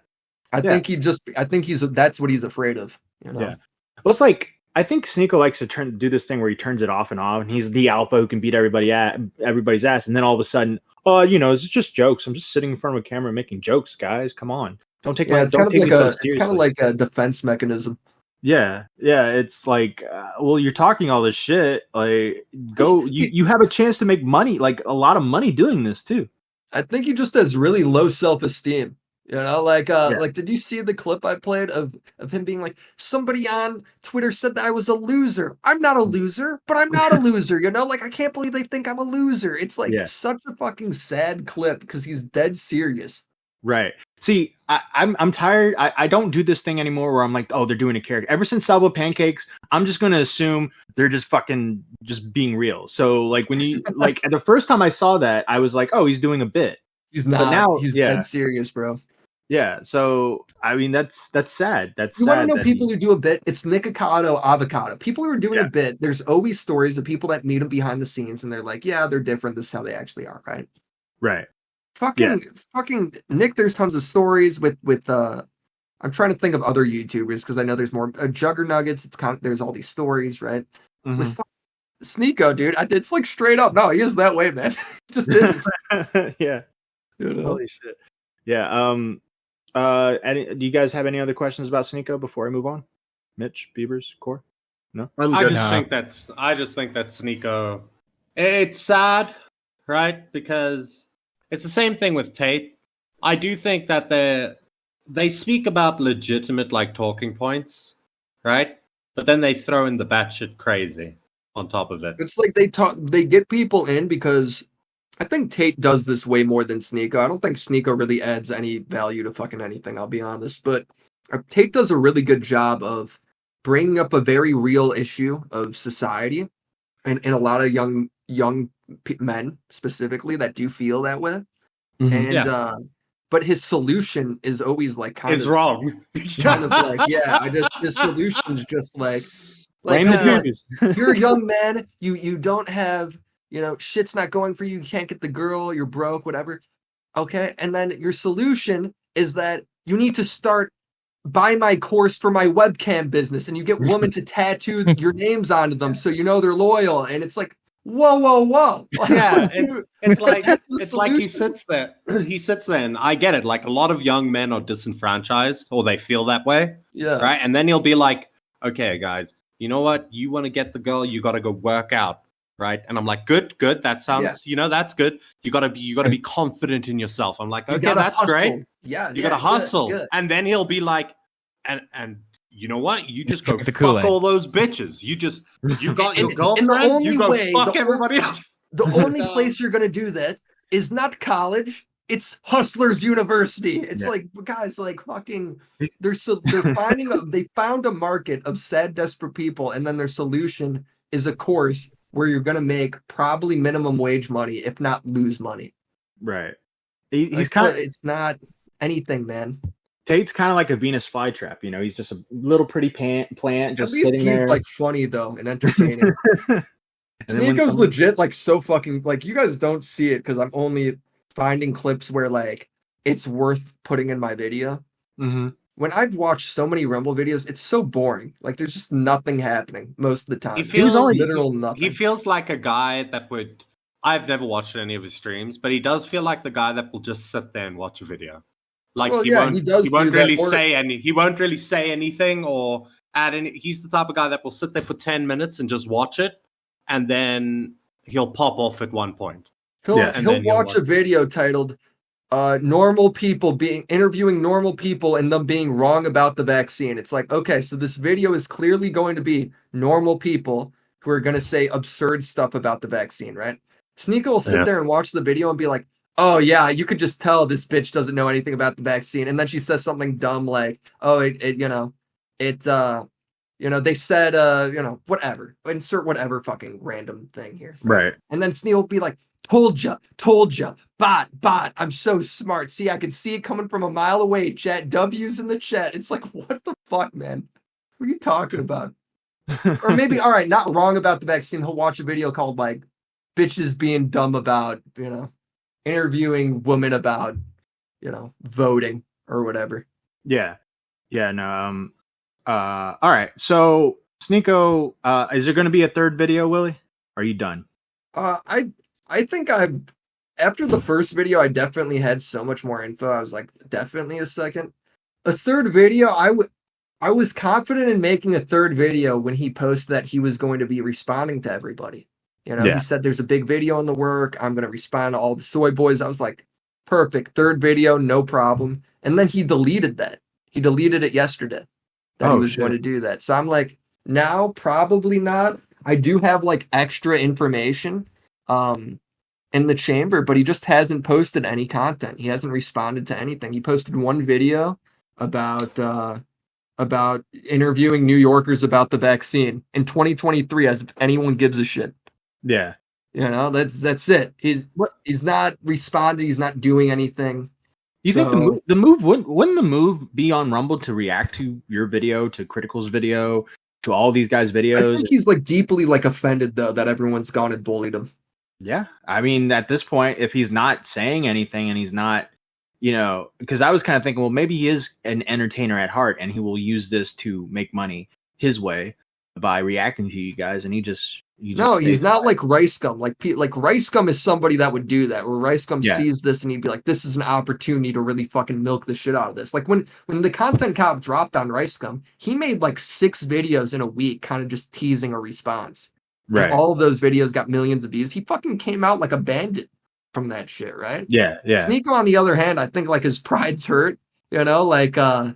I think that's what he's afraid of. You know? Yeah. Well, it's like, I think Sneako likes to do this thing where he turns it off and on, and he's the alpha who can beat everybody's ass, and then all of a sudden, it's just jokes. I'm just sitting in front of a camera making jokes, guys. Come on, don't take me so seriously. It's kind of like a defense mechanism. Yeah, it's like, well, you're talking all this shit. Like, go. You have a chance to make money, like a lot of money doing this too. I think he just has really low self-esteem. You know, Yeah. like, did you see the clip I played of him being like, somebody on Twitter said that I was a loser. I'm not a loser, but I'm not a loser. You know, like, I can't believe they think I'm a loser. It's like Yeah. such a fucking sad clip because he's dead serious. Right. See, I'm tired. I don't do this thing anymore where I'm like, oh, they're doing a character. Ever since Salvo Pancakes, I'm just gonna assume they're just fucking just being real. So like when you like the first time I saw that, I was like, oh, he's doing a bit. He's not. now- He's yeah. dead serious, bro. Yeah. So I mean, that's sad. That's You want to sad. know that people who do a bit? It's Nikocado Avocado. People who are doing Yeah. a bit, there's always stories of people that meet them behind the scenes and they're like, yeah, they're different. This is how they actually are, right? Right. Fucking Nick, there's tons of stories with I'm trying to think of other YouTubers because I know there's more Juggernuggets. It's kind of, there's all these stories, right? Mhm. With Sneako, dude, it's like straight up. No, he is that way, man. Just is. Yeah. You know? Holy shit. Yeah. Do you guys have any other questions about Sneako before I move on? Mitch, Beavers, Core? No. I just No. think that Sneako. It's sad, right? Because it's the same thing with Tate. I do think that they speak about legitimate like talking points, right? But then they throw in the batshit crazy on top of it. It's like they get people in because I think Tate does this way more than Sneako. I don't think Sneako really adds any value to fucking anything, I'll be honest. But Tate does a really good job of bringing up a very real issue of society and a lot of young men specifically that do feel that way. Mhm. And but his solution is always like kind Is of wrong. kind of like, yeah, his solution is just like Blame the okay, Beavers. you're a young man, you don't have, you know, shit's not going for you, you can't get the girl, you're broke, whatever. Okay, and then your solution is that you need to start buy my course for my webcam business, and you get women to tattoo your names onto them so you know they're loyal. And it's like, whoa. Yeah, it's like That's the it's like he solution. sits there. He sits there, and I get it. Like a lot of young men are disenfranchised, or they feel that way, Yeah. right? And then he'll be like, "Okay, guys, you know what? You want to get the girl, you got to go work out, right?" And I'm like, "Good. That sounds, that's good. You got to be confident in yourself." I'm like, You "Okay, gotta that's hustle. great. Yeah, You got to hustle." good. And then he'll be like, "And you know what? You just go Drink the fuck Kool-Aid. all those bitches. You got your And the girlfriend. only You go way- fuck the everybody else." The only place you're gonna do that is not college. It's Hustlers University. It's Yeah. like, guys, like fucking, they're finding they found a market of sad, desperate people, and then their solution is a course where you're gonna make probably minimum wage money, if not lose money. Right. He's Like, kind of it's not anything, man. Tate's kind of like a Venus flytrap. You know, he's just a little pretty plant At just least sitting he's there. like funny though and entertaining. And then when Sneako's someone- legit like so fucking like you guys don't see it because I'm only finding clips where like it's worth putting in my video. Mhm. When I've watched so many Rumble videos, it's so boring. Like there's just nothing happening most of the time. He There's feels literal nothing. He feels like a guy that would. I've never watched any of his streams, but he does feel like the guy that will just sit there and watch a video. Like Well, he yeah, won't. he does won't do that, really or- say any. He won't really say anything or add any. He's the type of guy that will sit there for 10 minutes and just watch it, and then he'll pop off at one point. He'll, Yeah, and he'll then you'll watch a watch- video titled normal people interviewing normal people and them being wrong about the vaccine. It's like, okay, so this video is clearly going to be normal people who are going to say absurd stuff about the vaccine, right? Sneako will sit Yeah. there and watch the video and be like, oh yeah, you could just tell this bitch doesn't know anything about the vaccine. And then she says something dumb like, oh, they said, whatever, insert whatever fucking random thing here. Right. And then Sneal will be like, told ya, bot, I'm so smart. See, I can see it coming from a mile away, chat. W's in the chat. It's like, what the fuck, man? What are you talking about? Or maybe, all right, not wrong about the vaccine. He'll watch a video called, like, bitches being dumb about, interviewing women about, voting or whatever. Yeah. Yeah. No. All right. So, Sneako, is there going to be a third video, Willie? Are you done? I think after the first video, I definitely had so much more info. I was like, definitely a second. A third video, I was confident in making a third video when he posted that he was going to be responding to everybody. You know, Yeah. he said there's a big video in the work. I'm going to respond to all the soy boys. I was like, perfect. Third video, no problem. And then he deleted that. He deleted it yesterday that he was going to do that. So I'm like, now probably not. I do have like extra information in the chamber, but he just hasn't posted any content. He hasn't responded to anything. He posted one video about interviewing New Yorkers about the vaccine in 2023, as if anyone gives a shit. Yeah. You know, that's it. He's not responding. He's not doing anything. You think the move wouldn't the move be on Rumble to react to your video, to Critical's video, to all these guys' videos? I think he's like deeply like offended though that everyone's gone and bullied him. Yeah, I mean, at this point, if he's not saying anything and he's not, you know, because I was kind of thinking, well, maybe he is an entertainer at heart and he will use this to make money his way by reacting to you guys, and he just no, he's not like Rice Gum. Like Rice Gum is somebody that would do that, where Rice Gum sees this and he'd be like, this is an opportunity to really fucking milk the shit out of this. Like when the content cop dropped on Rice Gum, he made like 6 videos in a week, kind of just teasing a response. Right. And all of those videos got millions of views. He fucking came out like a bandit from that shit, right? Yeah, yeah. Sneako, on the other hand, I think like his pride's hurt. You know, like I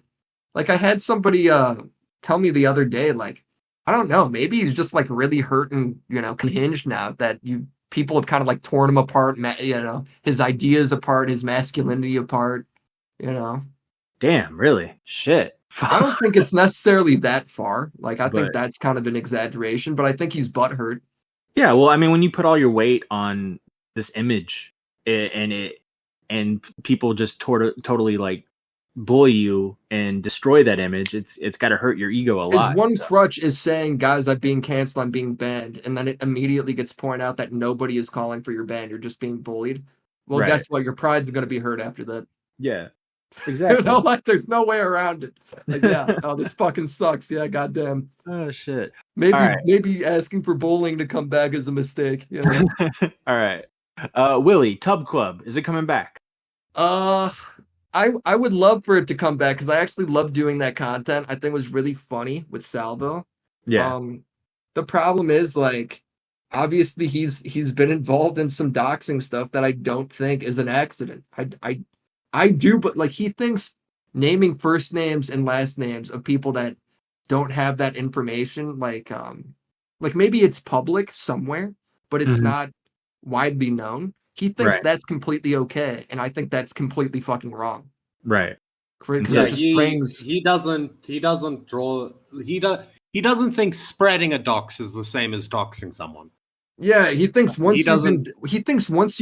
had somebody tell me the other day, like, I don't know, maybe he's just like really hurt and, you know, unhinged now that people have kind of like torn him apart, you know, his ideas apart, his masculinity apart, you know. Damn, really? Shit. I don't think it's necessarily that far. Like, I think that's kind of an exaggeration, but I think he's butthurt. Yeah, well, I mean, when you put all your weight on this image and people just totally like bully you and destroy that image, it's got to hurt your ego a lot. His one crutch is saying, guys, I'm being canceled, I'm being banned, and then it immediately gets pointed out that nobody is calling for your ban, you're just being bullied. Well, guess what? Your pride's going to be hurt after that. Yeah, exactly. You know, like, there's no way around it. Like, yeah, oh, this fucking sucks. Yeah, goddamn. Oh, shit. Maybe asking for bowling to come back is a mistake. You know? All right. Willie, Tub Club, is it coming back? I would love for it to come back because I actually love doing that content. I think it was really funny with Salvo. Yeah. The problem is, like, obviously he's been involved in some doxing stuff that I don't think is an accident. I do, but like he thinks naming first names and last names of people that don't have that information, like maybe it's public somewhere, but it's not widely known. He thinks that's completely okay, and I think that's completely fucking wrong. Right. Yeah, he doesn't think spreading a dox is the same as doxing someone. Yeah, he thinks once you've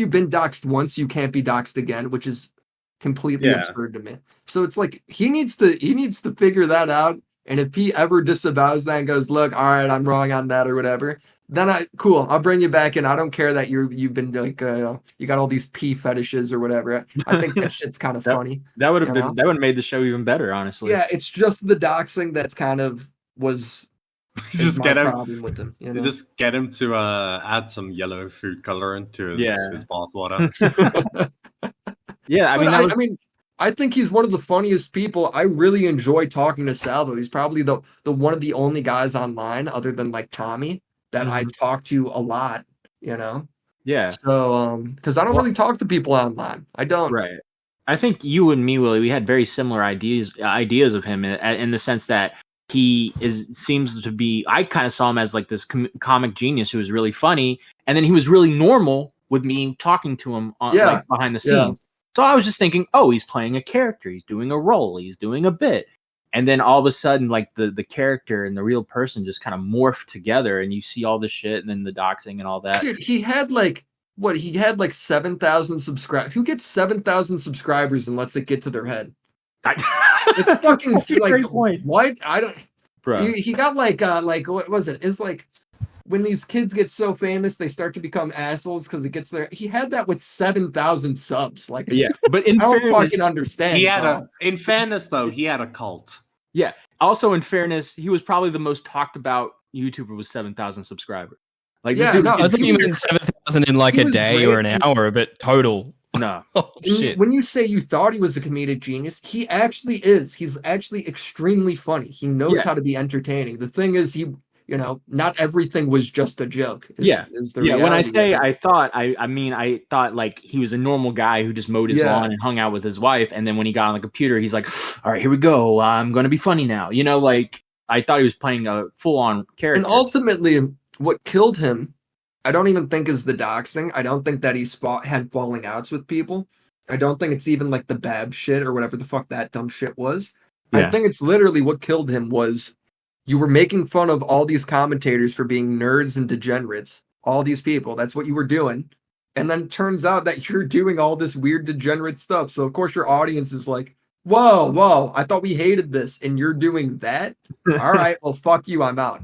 been doxed once, you can't be doxed again, which is completely absurd to me. So it's like he needs to figure that out, and if he ever disavows that and goes, look, all right, I'm wrong on that or whatever, then I'll bring you back in. I don't care that you've been like you got all these pee fetishes or whatever. I think that shit's kind of funny. That would have made the show even better, honestly. Yeah, it's just the doxing that's kind of was just get him problem with him. You know? Just get him to add some yellow food colorant to his bathwater. Yeah, I mean, I think he's one of the funniest people. I really enjoy talking to Salvo. He's probably the one of the only guys online other than like Tommy that I talk to a lot, you know? Yeah. So, because I don't really talk to people online. I don't. Right. I think you and me, Willie, we had very similar ideas of him in the sense that he seems to be, I kind of saw him as like this comic genius who was really funny. And then he was really normal with me talking to him like behind the scenes. Yeah. So I was just thinking, oh, he's playing a character. He's doing a role. He's doing a bit. And then all of a sudden, like the character and the real person just kind of morph together, and you see all this shit, and then the doxing and all that. Dude, he had like 7,000 subscribers. Who gets 7,000 subscribers and lets it get to their head? It's fucking like what? I don't. Bro, he got like what was it? It's like when these kids get so famous, they start to become assholes because it gets there. He had that with 7,000 subs. Like, yeah, but in I don't fucking understand. In fairness, though, he had a cult. Yeah. Also, in fairness, he was probably the most talked about YouTuber with 7,000 subscribers. Like, I think he meant 7,000 in like a day or an hour, but total. No. Oh, shit. When you say you thought he was a comedic genius, he actually is. He's actually extremely funny. He knows Yeah. how to be entertaining. The thing is, not everything was just a joke. Is the When I reality say of it. I thought, I mean I thought like he was a normal guy who just mowed his lawn and hung out with his wife, and then when he got on the computer, he's like, "All right, here we go. I'm going to be funny now." Like I thought he was playing a full-on character. And ultimately, what killed him, I don't even think is the doxing. I don't think that he's had falling outs with people. I don't think it's even like the Bab shit or whatever the fuck that dumb shit was. Yeah. I think it's literally what killed him was you were making fun of all these commentators for being nerds and degenerates. All these people. That's what you were doing. And then it turns out that you're doing all this weird degenerate stuff. So of course your audience is like, whoa, I thought we hated this and you're doing that? All right, well fuck you, I'm out.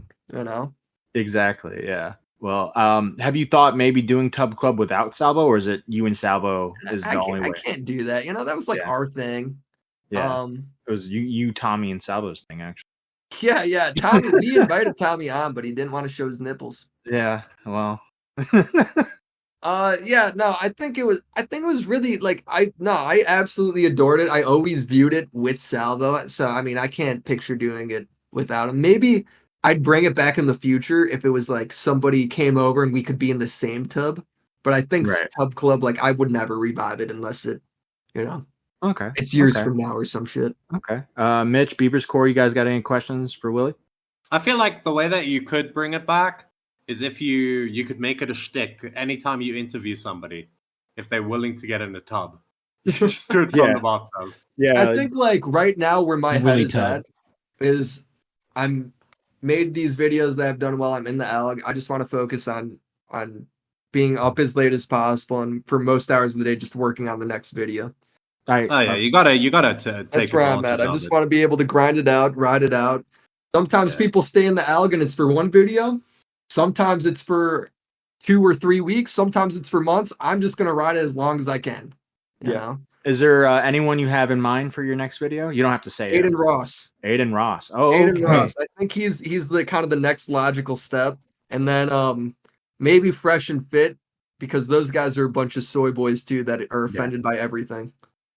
Exactly, yeah. Well, have you thought maybe doing Tub Club without Salvo, or is it you and Salvo is the only way? I can't do that. That was like our thing. Yeah. It was you, Tommy, and Salvo's thing, actually. Yeah. Tommy, we invited Tommy on, but he didn't want to show his nipples. Yeah, well. I think it was really like I absolutely adored it. I always viewed it with Salvo. So I mean I can't picture doing it without him. Maybe I'd bring it back in the future if it was like somebody came over and we could be in the same tub. But I think Tub Club, like I would never revive it unless it, Okay. It's years from now or some shit. Okay. Mitch, Beaver's Core, you guys got any questions for Willie? I feel like the way that you could bring it back is if you could make it a shtick anytime you interview somebody, if they're willing to get in the tub. Just do it from the bathtub. Yeah. I think like right now where my head is at is I'm made these videos that I've done while I'm in the ALG. I just want to focus on being up as late as possible and for most hours of the day just working on the next video. You gotta take. That's where I'm at. I just want to be able to grind it out, ride it out. Sometimes people stay in the ALG and it's for one video. Sometimes it's for 2 or 3 weeks. Sometimes it's for months. I'm just gonna ride it as long as I can. You know? Is there anyone you have in mind for your next video? You don't have to say Aiden Ross. Aiden Ross. Oh, Aiden Ross. I think he's the kind of the next logical step. And then maybe Fresh and Fit, because those guys are a bunch of soy boys too that are offended by everything.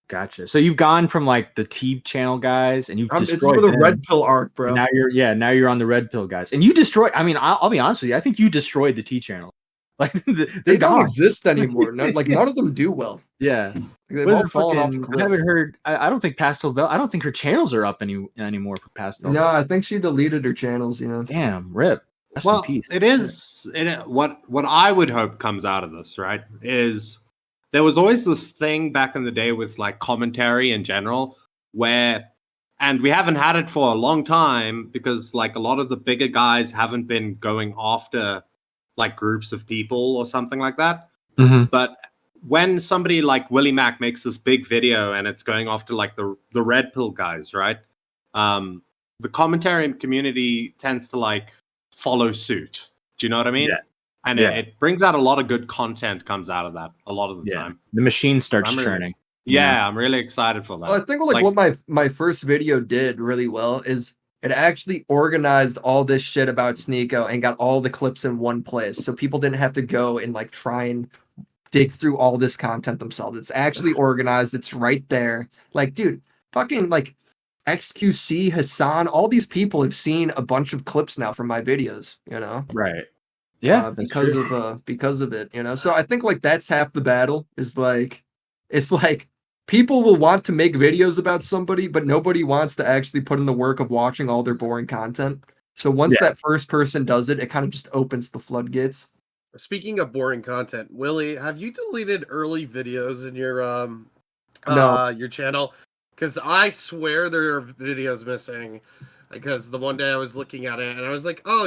Gotcha. So you've gone from like the T channel guys, and you've destroyed the Red Pill arc, bro. Now you're on the Red Pill guys, and you destroyed. I mean, I'll be honest with you. I think you destroyed the T channel. Like they don't exist anymore. None of them do well. Yeah, they've all fallen off the cliff. I haven't heard. I don't think Pastel Bell. I don't think her channels are up anymore for Pastel. No, I think she deleted her channels. Damn, rip. Rest in peace. What I would hope comes out of this, right, is there was always this thing back in the day with like commentary in general and we haven't had it for a long time because like a lot of the bigger guys haven't been going after like groups of people or something like that. Mm-hmm. But when somebody like WillyMac makes this big video and it's going after like the Red Pill guys, right? The commentary community tends to like follow suit. Do you know what I mean? Yeah. And it brings out a lot of good content comes out of that a lot of the time. The machine starts churning. I'm really excited for that. Well, I think like what my first video did really well is it actually organized all this shit about Sneako and got all the clips in one place. So people didn't have to go and like try and dig through all this content themselves. It's actually organized. It's right there. Like, dude, fucking like XQC, Hassan, all these people have seen a bunch of clips now from my videos, Right. Yeah. Because of it, So I think like that's half the battle is like, it's like people will want to make videos about somebody, but nobody wants to actually put in the work of watching all their boring content. So once that first person does it, it kind of just opens the floodgates. Speaking of boring content, Willie, have you deleted early videos in your your channel? Because I swear there are videos missing. Because the one day I was looking at it and I was like, oh,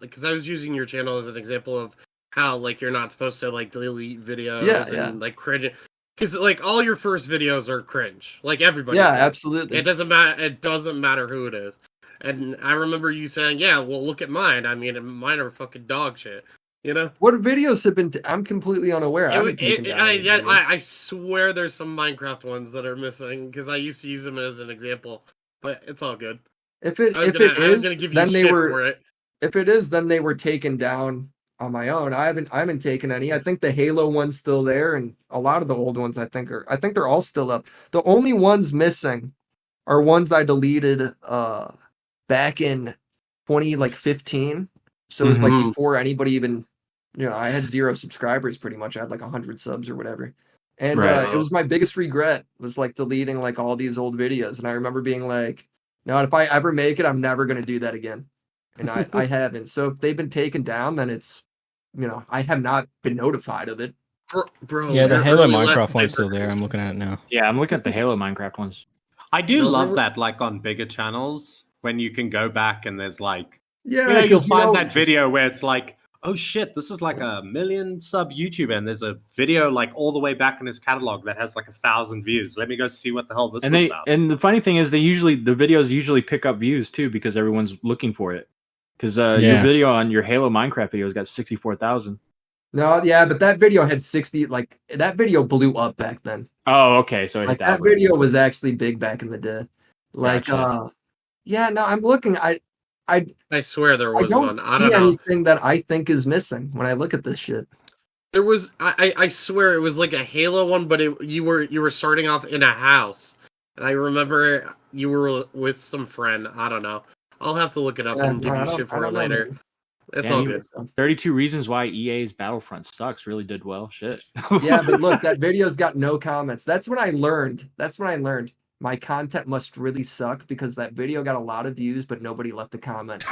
because I was using your channel as an example of how like you're not supposed to like delete videos and like cringe. Because like all your first videos are cringe, like everybody. Yeah, says. Absolutely. It doesn't matter. It doesn't matter who it is. And I remember you saying, yeah, well, look at mine. I mean, mine are fucking dog shit. What videos have been? I'm completely unaware. I swear there's some Minecraft ones that are missing because I used to use them as an example, but it's all good. If it is, then they were taken down on my own. I haven't taken any. I think the Halo one's still there, and a lot of the old ones I think they're all still up. The only ones missing are ones I deleted back in 2015. So it was like before anybody even, I had 0 subscribers pretty much. I had like 100 subs or whatever. And it was my biggest regret was like deleting like all these old videos. And I remember being like, no, if I ever make it, I'm never going to do that again. And I haven't. So if they've been taken down, then it's, I have not been notified of it. Bro, Yeah, the Halo Minecraft one's still there. I'm looking at it now. Yeah, I'm looking at the Halo Minecraft ones. I do love that, like on bigger channels, when you can go back and there's like, Yeah, you'll find that video where it's like, oh shit, this is like a 1 million sub YouTuber, and there's a video like all the way back in his catalog that has like 1,000 views. Let me go see what the hell this was about. And the funny thing is, the videos usually pick up views too because everyone's looking for it. Because your video on your Halo Minecraft video has got 64,000. No, yeah, but that video had 60. Like that video blew up back then. Oh, okay, so like that video was actually big back in the day. Like, yeah, no, I'm looking. I swear there was one. I don't don't know anything that I think is missing when I look at this shit. There was. I swear it was like a Halo one, but you were starting off in a house, and I remember you were with some friend. I don't know. I'll have to look it up and give you shit for it later. It's all good. 32 Reasons Why EA's Battlefront Sucks really did well. Shit. Yeah, but look, that video's got no comments. That's when I learned. My content must really suck because that video got a lot of views, but nobody left a comment.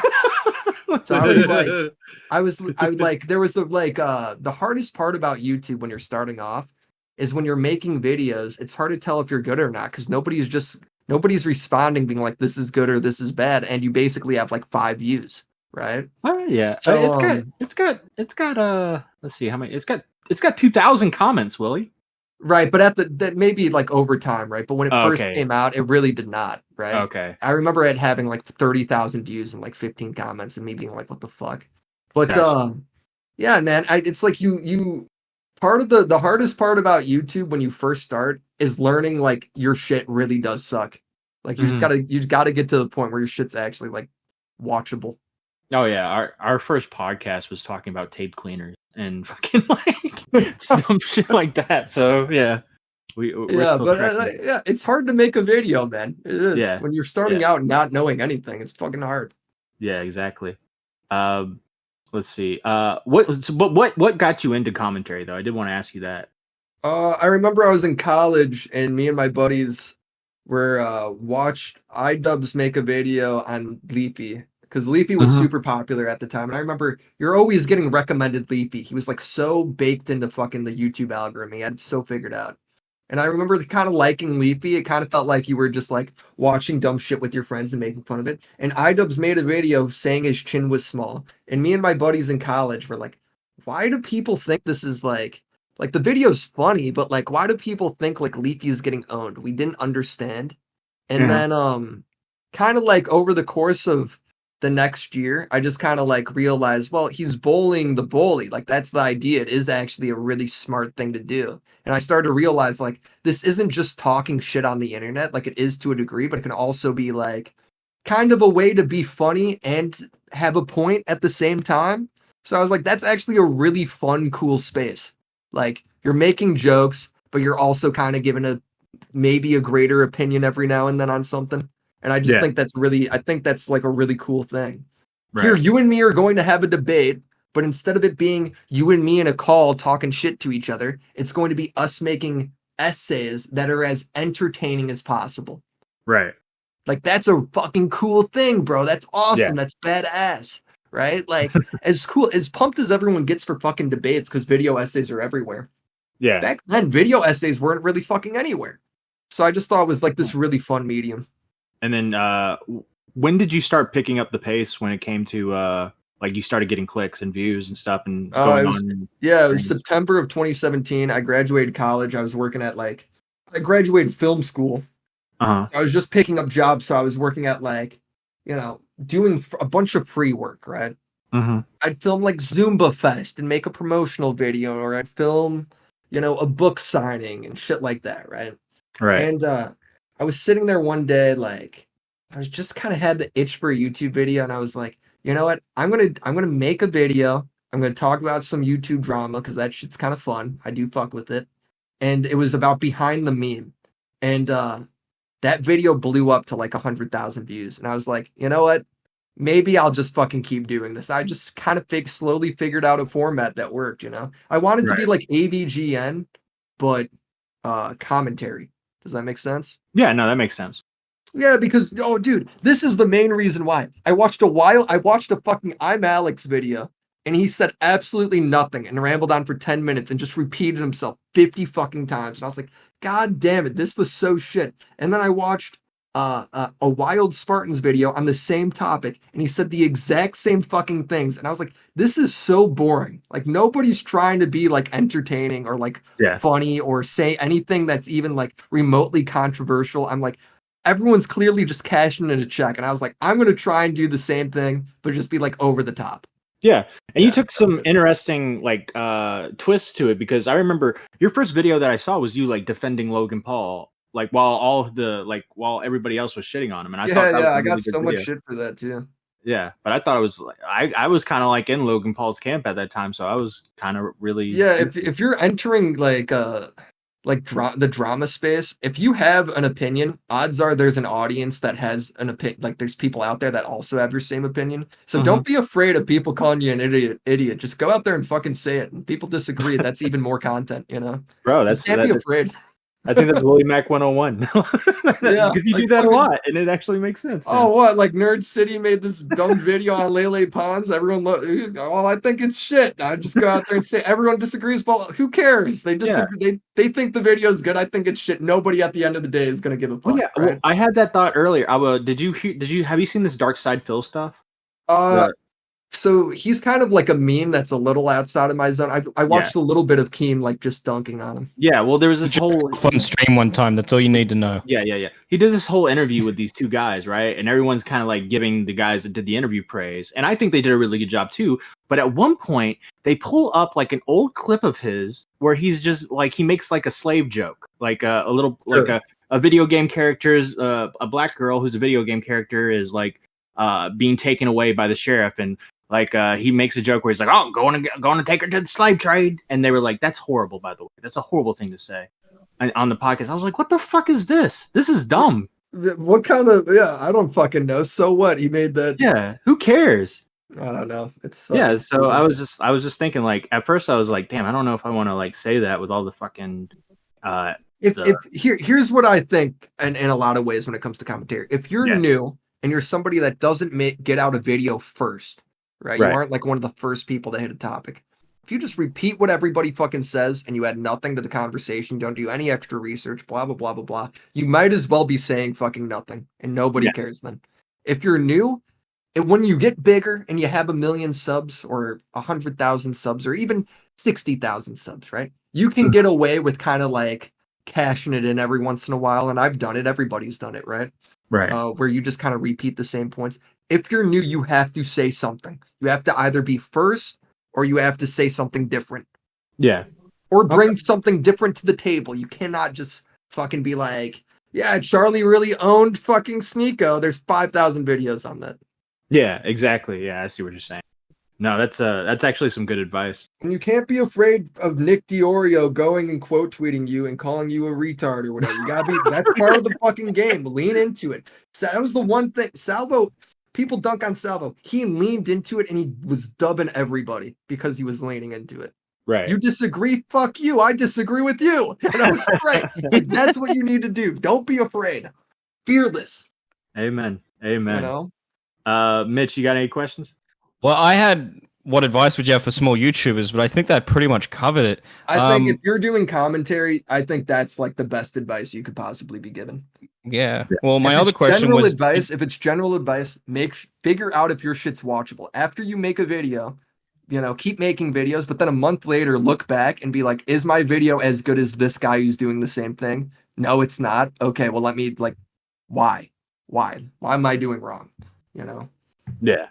So I was like, there was the hardest part about YouTube when you're starting off is when you're making videos. It's hard to tell if you're good or not because nobody's responding, being like, this is good or this is bad, and you basically have like 5 views, right? Yeah. So, it's got let's see how many. It's got 2,000 comments, Willie. Right, but that maybe like over time, right? But when it first came out, it really did not, right? Okay. I remember it having like 30,000 views and like 15 comments, and me being like, "What the fuck?" But yeah, man, it's like you. Part of the hardest part about YouTube when you first start is learning like your shit really does suck. Like you gotta get to the point where your shit's actually like watchable. Oh yeah, our first podcast was talking about tape cleaners and fucking like dumb shit like that. So yeah, we're still tracking. Yeah, it's hard to make a video, man. It is. Yeah. When you're starting out and not knowing anything, it's fucking hard. Yeah, exactly. Let's see. What got you into commentary though? I did want to ask you that. I remember I was in college and me and my buddies were watched iDubbbz make a video on Leafy. Because Leafy was super popular at the time. And I remember you're always getting recommended Leafy. He was like so baked into fucking the YouTube algorithm. He had it so figured out. And I remember kind of liking Leafy. It kind of felt like you were just like watching dumb shit with your friends and making fun of it. And iDubbbz made a video saying his chin was small. And me and my buddies in college were like, why do people think this is like the video's funny, but like, why do people think like Leafy is getting owned? We didn't understand. And then kind of like over the course of the next year, I just kind of like realized, well, he's bullying the bully. Like that's the idea. It is actually a really smart thing to do. And I started to realize like this isn't just talking shit on the internet. Like it is to a degree, but it can also be like kind of a way to be funny and have a point at the same time. So I was like, that's actually a really fun, cool space. Like you're making jokes, but you're also kind of giving maybe a greater opinion every now and then on something. And I just think that's like a really cool thing. Right. Here, you and me are going to have a debate, but instead of it being you and me in a call talking shit to each other, it's going to be us making essays that are as entertaining as possible. Right. Like, that's a fucking cool thing, bro. That's awesome. Yeah. That's badass. Right? Like, as pumped as everyone gets for fucking debates, because video essays are everywhere. Yeah. Back then, video essays weren't really fucking anywhere. So I just thought it was like this really fun medium. And then when did you start picking up the pace when it came to like you started getting clicks and views and stuff and going on? Yeah, it was September of 2017. I graduated college. I was working at I graduated film school. Uh-huh. I was just picking up jobs, so I was working at doing a bunch of free work, right? Mm-hmm. I'd film like Zumba Fest and make a promotional video, or I'd film, a book signing and shit like that, right? Right. And I was sitting there one day, I was just kind of had the itch for a YouTube video, and I was like, you know what? I'm gonna make a video I'm going to talk about some YouTube drama because that shit's kind of fun. I do fuck with it. And it was about behind the meme. And that video blew up to like 100,000 views. And I was like, you know what? Maybe I'll just fucking keep doing this. I just kind of slowly figured out a format that worked, you know? I wanted to be like AVGN, but commentary. Does that make sense? Yeah, no, that makes sense. Yeah, because dude, this is the main reason why. I watched a fucking I'm Alex video, and he said absolutely nothing and rambled on for 10 minutes and just repeated himself 50 fucking times. And I was like, God damn it, this was so shit. And then I watched a Wild Spartans video on the same topic, and he said the exact same fucking things. And I was like, this is so boring. Like, nobody's trying to be like entertaining or like funny or say anything that's even like remotely controversial. I'm like, everyone's clearly just cashing in a check. And I was like, I'm going to try and do the same thing, but just be like over the top. Yeah. And you took some interesting like twists to it, because I remember your first video that I saw was you like defending Logan Paul, like while everybody else was shitting on him. And I thought that was I got so much shit for that too. Yeah, but I thought it was I was kind of like in Logan Paul's camp at that time, so I was kind of really if you're entering the drama space, if you have an opinion, odds are there's an audience that has an opinion. Like there's people out there that also have your same opinion. So don't be afraid of people calling you an idiot. Just go out there and fucking say it. And people disagree. That's even more content, you know? Bro, can't be afraid. I think that's WillyMac 1101. Yeah, because you do that a lot, and it actually makes sense. Oh, what? Like Nerd City made this dumb video on Lele Pons. Everyone, I think it's shit. I just go out there and say everyone disagrees, but who cares? They disagree. They think the video is good. I think it's shit. Nobody at the end of the day is gonna give a fuck. Right? Well, I had that thought earlier. Have you seen this Dark Side Phil stuff? So he's kind of like a meme that's a little outside of my zone. I watched a little bit of Keem like just dunking on him. Yeah, well, there was this whole fun stream one time. That's all you need to know. Yeah. He did this whole interview with these two guys, right? And everyone's kind of like giving the guys that did the interview praise. And I think they did a really good job too. But at one point, they pull up like an old clip of his where he's just like, he makes like a slave joke, like a little, like a video game character's, a black girl who's a video game character is like being taken away by the sheriff, and like he makes a joke where he's like, "Oh, going to take her to the slave trade," and they were like, "That's horrible, by the way. That's a horrible thing to say." And on the podcast, I was like, "What the fuck is this? This is dumb." What kind of I don't fucking know. So what? He made that. Yeah, who cares? I don't know. It's So I was just thinking, like, at first I was like, "Damn, I don't know if I want to like say that with all the fucking." Here's what I think, and in a lot of ways when it comes to commentary, if you're new and you're somebody that doesn't get out a video first. Right? You aren't like one of the first people to hit a topic. If you just repeat what everybody fucking says and you add nothing to the conversation, don't do any extra research, blah, blah, blah, blah, blah, you might as well be saying fucking nothing and nobody cares then. If you're new, when you get bigger and you have 1 million subs or 100,000 subs or even 60,000 subs, right? You can get away with kind of like cashing it in every once in a while. And I've done it. Everybody's done it, right? Right. Where you just kind of repeat the same points. If you're new, you have to say something. You have to either be first or you have to say something different. Yeah. Or bring something different to the table. You cannot just fucking be like, yeah, Charlie really owned fucking Sneako. There's 5,000 videos on that. Yeah, exactly. Yeah, I see what you're saying. No, that's actually some good advice. And you can't be afraid of Nick DiOrio going and quote tweeting you and calling you a retard or whatever. You gotta be, that's part of the fucking game. Lean into it. So that was the one thing. Salvo, people dunk on Salvo. He leaned into it and he was dubbing everybody because he was leaning into it. Right. You disagree? Fuck you. I disagree with you. That's right. That's what you need to do. Don't be afraid. Fearless. Amen. Amen. You know? Mitch, you got any questions? Well, I had, what advice would you have for small YouTubers? But I think that pretty much covered it. I think if you're doing commentary, I think that's like the best advice you could possibly be given. Yeah. Well, my other question was, if it's general advice, figure out if your shit's watchable. After you make a video, you know, keep making videos, but then a month later, look back and be like, is my video as good as this guy who's doing the same thing? No, it's not. Okay, well, let me like, why? Why am I doing wrong? You know? Yeah.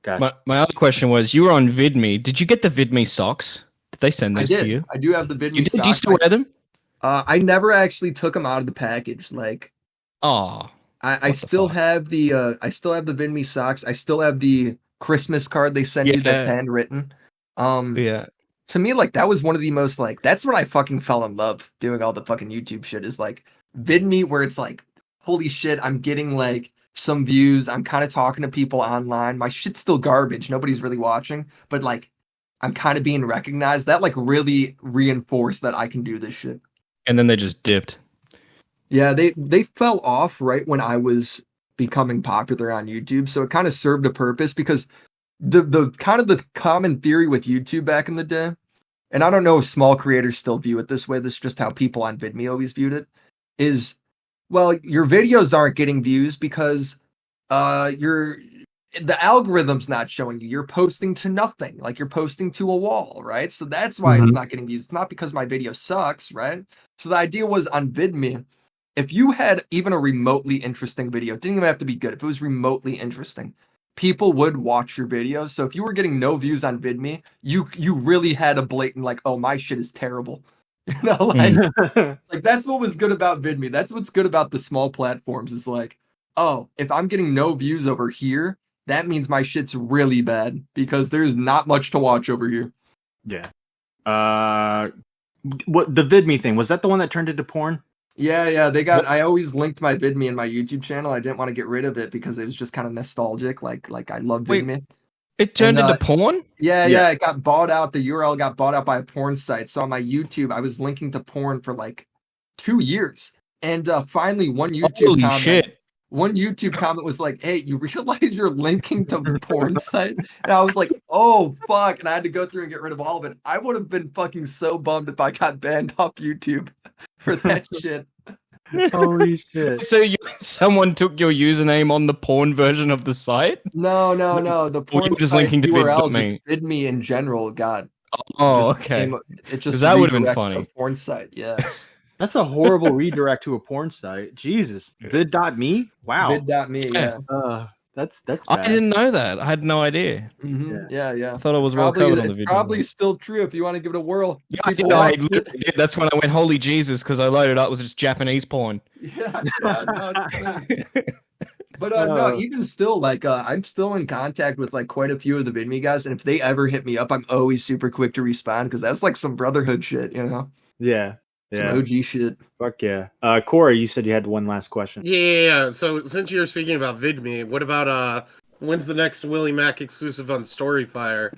Gotcha. My other question was, you were on VidMe. Did you get the VidMe socks? Did they send those to you? I do have the VidMe socks. Do you still wear them? I never actually took them out of the package. Like, I still have the VidMe socks. I still have the Christmas card they sent you that's handwritten. Yeah. To me, like, that was one of the most, like, that's when I fucking fell in love doing all the fucking YouTube shit, is like VidMe, where it's like, holy shit, I'm getting like some views. I'm kind of talking to people online. My shit's still garbage. Nobody's really watching, but like, I'm kind of being recognized. That like really reinforced that I can do this shit. And then they just dipped. Yeah, they fell off right when I was becoming popular on YouTube, so it kind of served a purpose because the kind of the common theory with YouTube back in the day, and I don't know if small creators still view it this way, this is just how people on VidMe always viewed it, is, well, your videos aren't getting views because the algorithm's not showing you. You're posting to nothing, like you're posting to a wall, right? So that's why it's not getting views. It's not because my video sucks, right? So the idea was on VidMe, if you had even a remotely interesting video, it didn't even have to be good. If it was remotely interesting, people would watch your video. So if you were getting no views on VidMe, you really had a blatant like, oh, my shit is terrible. You know, like, like that's what was good about VidMe. That's what's good about the small platforms, is like, oh, if I'm getting no views over here, that means my shit's really bad because there's not much to watch over here. Yeah. What the VidMe thing, was that the one that turned into porn? Yeah, they got. I always linked my VidMe in my YouTube channel. I didn't want to get rid of it because it was just kind of nostalgic. Like I love VidMe. It turned into porn? Yeah, it got bought out. The URL got bought out by a porn site. So on my YouTube, I was linking to porn for like 2 years, and finally one YouTube comment was like, "Hey, you realize you're linking to porn site?" And I was like, "Oh fuck!" And I had to go through and get rid of all of it. I would have been fucking so bummed if I got banned off YouTube for that shit. Holy shit! So someone took your username on the porn version of the site? No. The porn just site linking to URL, VidMe. just VidMe in general got. Oh, okay. It just that would have been redirects funny. the porn site, yeah. That's a horrible redirect to a porn site. Jesus. Vid.me? Wow. Vid.me, yeah. That's bad. I didn't know that. I had no idea. Mm-hmm. Yeah. I thought it was well covered on the video. Probably still true if you want to give it a whirl. Yeah, I literally did. That's when I went, holy Jesus, because I loaded up, it was just Japanese porn. Yeah, no, but no, even still, like I'm still in contact with like quite a few of the VidMe guys, and if they ever hit me up, I'm always super quick to respond because that's like some brotherhood shit, you know? Yeah. Some OG shit. Fuck yeah. Corey, you said you had one last question. Yeah. So since you're speaking about VidMe, what about when's the next WillyMac exclusive on Storyfire?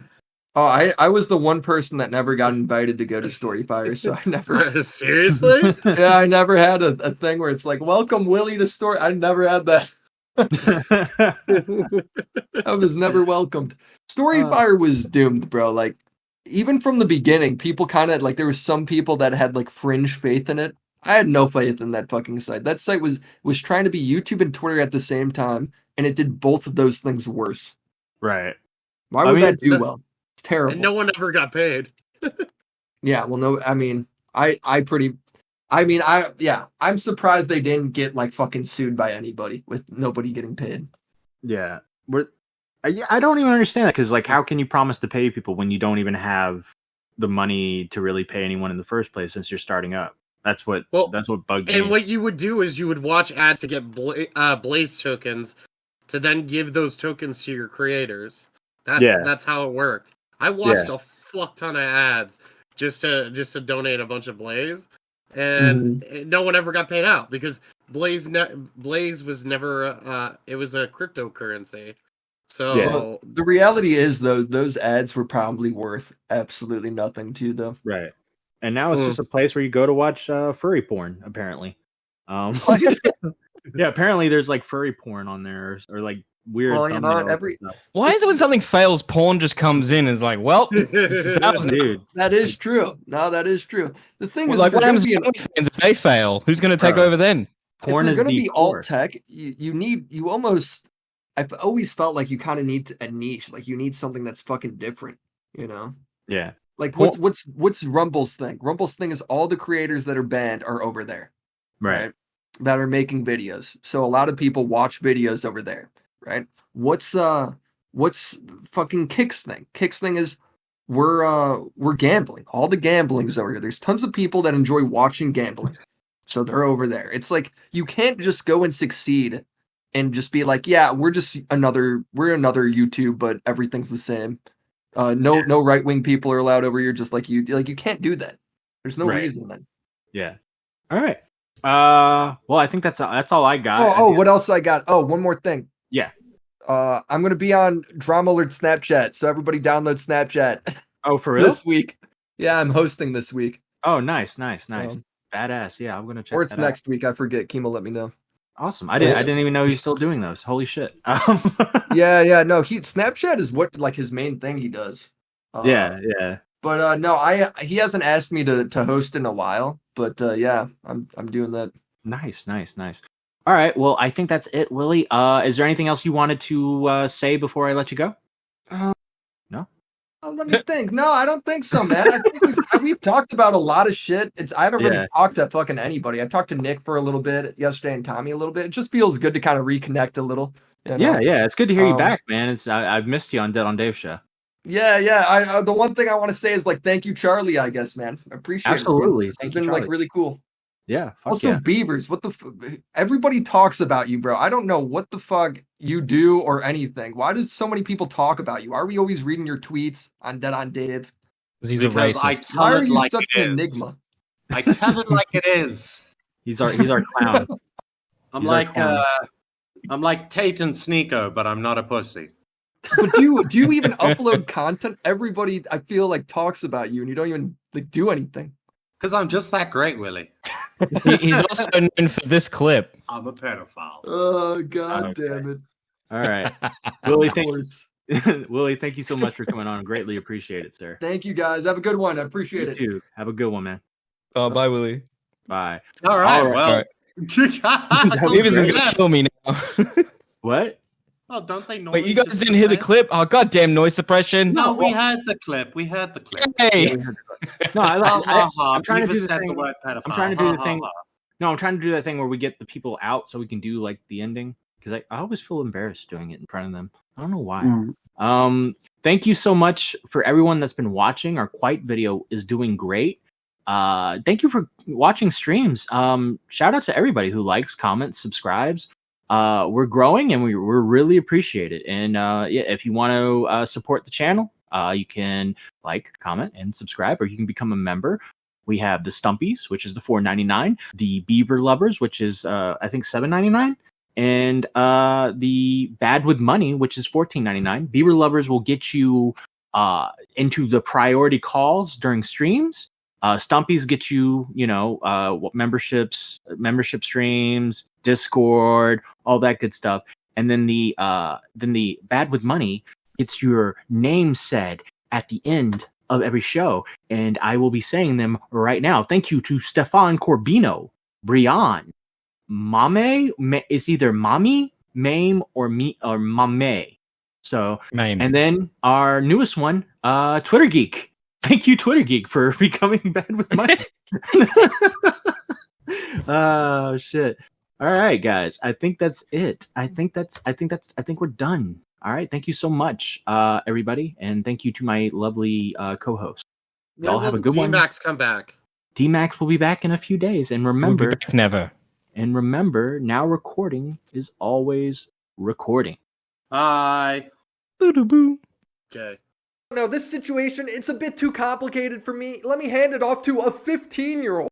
Oh, I was the one person that never got invited to go to Storyfire, so I never. Seriously? Yeah, I never had a thing where it's like, welcome Willy to Story. I never had that. I was never welcomed. Storyfire was doomed, bro. Like, even from the beginning, people kind of like, there were some people that had like fringe faith in it. I had no faith in that fucking site. That site was trying to be YouTube and Twitter at the same time, and it did both of those things worse. Right. Why would that do well? It's terrible. And no one ever got paid. Yeah, well, no, I mean, I'm surprised they didn't get like fucking sued by anybody with nobody getting paid. Yeah. I don't even understand that, because like, how can you promise to pay people when you don't even have the money to really pay anyone in the first place since you're starting up? That's what bugged me. And what you would do is you would watch ads to get Blaze tokens to then give those tokens to your creators. That's how it worked. I watched a fuck ton of ads just to donate a bunch of Blaze, and no one ever got paid out because Blaze was never it was a cryptocurrency. So the reality is, though, those ads were probably worth absolutely nothing to them. Right. And now it's just a place where you go to watch furry porn, apparently. Yeah, apparently there's like furry porn on there, or like weird. Well, you know, why is it when something fails, porn just comes in and is like, well, this is ours, dude. That is true. No, that is true. The thing is, like, what happens to fans if they fail? Who's going to take over then? Porn is going to be alt tech. I've always felt like you kind of need a niche. Like you need something that's fucking different, you know? Yeah. Like what's Rumble's thing? Rumble's thing is all the creators that are banned are over there. Right. That are making videos. So a lot of people watch videos over there, right? What's fucking Kick's thing? Kick's thing is we're gambling. All the gambling's over here. There's tons of people that enjoy watching gambling. So they're over there. It's like you can't just go and succeed and just be like, yeah, we're another YouTube, but everything's the same. No right wing people are allowed over here. Just like you can't do that. There's no Right. reason then. Yeah. All right. Well, I think that's all I got. What else I got? Oh, one more thing. Yeah. I'm gonna be on Drama Alert Snapchat, so everybody download Snapchat. Oh, for real? This week. Yeah, I'm hosting this week. Oh, nice. Badass. Yeah, I'm gonna check. Or it's that out. next week. I forget. Kimo, let me know. Awesome. I didn't even know he's still doing those. Holy shit. Yeah. No, Snapchat is what like his main thing he does. Yeah. But no, he hasn't asked me to host in a while. But yeah, I'm doing that. Nice. All right. Well, I think that's it, Willie. Is there anything else you wanted to say before I let you go? No. Let me think. No, I don't think so, man. I think we've talked about a lot of shit. I haven't really talked to fucking anybody. I talked to Nick for a little bit yesterday and Tommy a little bit. It just feels good to kind of reconnect a little. You know? Yeah. It's good to hear you back, man. I've missed you on Dead on Dave's show. Yeah. The one thing I want to say is like, thank you, Charlie. I guess, man. I appreciate Absolutely. it. It's been like really cool. Yeah. Also, Beavers. What the? Everybody talks about you, bro. I don't know what the fuck you do or anything. Why does so many people talk about you? Are we always reading your tweets on Dead on Dave? Because he's a racist. Why are you such an enigma? I tell it like it is. He's our clown. I'm like Tate and Sneako, but I'm not a pussy. But do you even upload content? Everybody, I feel like, talks about you, and you don't even like do anything. Because I'm just that great, Willie. He's also known for this clip. I'm a pedophile. Oh, God damn it. All right. Willie, thank you so much for coming on. Greatly appreciate it, sir. Thank you, guys. Have a good one. I appreciate it. You too. Have a good one, man. Bye, Willie. Bye. All right. Well, Beaver's gonna kill me now. What? Oh, don't they normally? Wait, you guys didn't hear the clip? Oh, goddamn noise suppression. No, we heard the clip. Hey. No, I'm trying to do the thing. I'm trying to do the thing. No, I'm trying to do that thing where we get the people out so we can do like the ending. Because I always feel embarrassed doing it in front of them. I don't know why. Thank you so much for everyone that's been watching. Our Quite video is doing great. Thank you for watching streams. Shout out to everybody who likes, comments, subscribes. We're growing and we're really appreciate it. And if you want to support the channel, you can like, comment, and subscribe, or you can become a member. We have the Stumpies, which is the $4.99, the Beaver Lovers, which is I think $7.99, and the Bad with Money, which is $14.99. Beaver Lovers will get you into the priority calls during streams. Stumpies get you, membership streams, Discord, all that good stuff. And then the Bad with Money gets your name said at the end of every show, and I will be saying them right now. Thank you to Stefan Corbino, Brian, Mame. It's either Mommy, Mame, or me or Mame. So, Mame. And then our newest one, Twitter Geek. Thank you, Twitter Geek, for becoming Bad with Money. Oh shit! All right, guys. I think that's it. I think we're done. All right. Thank you so much, everybody, and thank you to my lovely co-host. Y'all have a good one. D-Max come back. D-Max will be back in a few days, and remember, we'll be back never. And remember, now recording is always recording. Bye. Boo-doo-boo. Okay. No, this situation, it's a bit too complicated for me. Let me hand it off to a 15-year-old.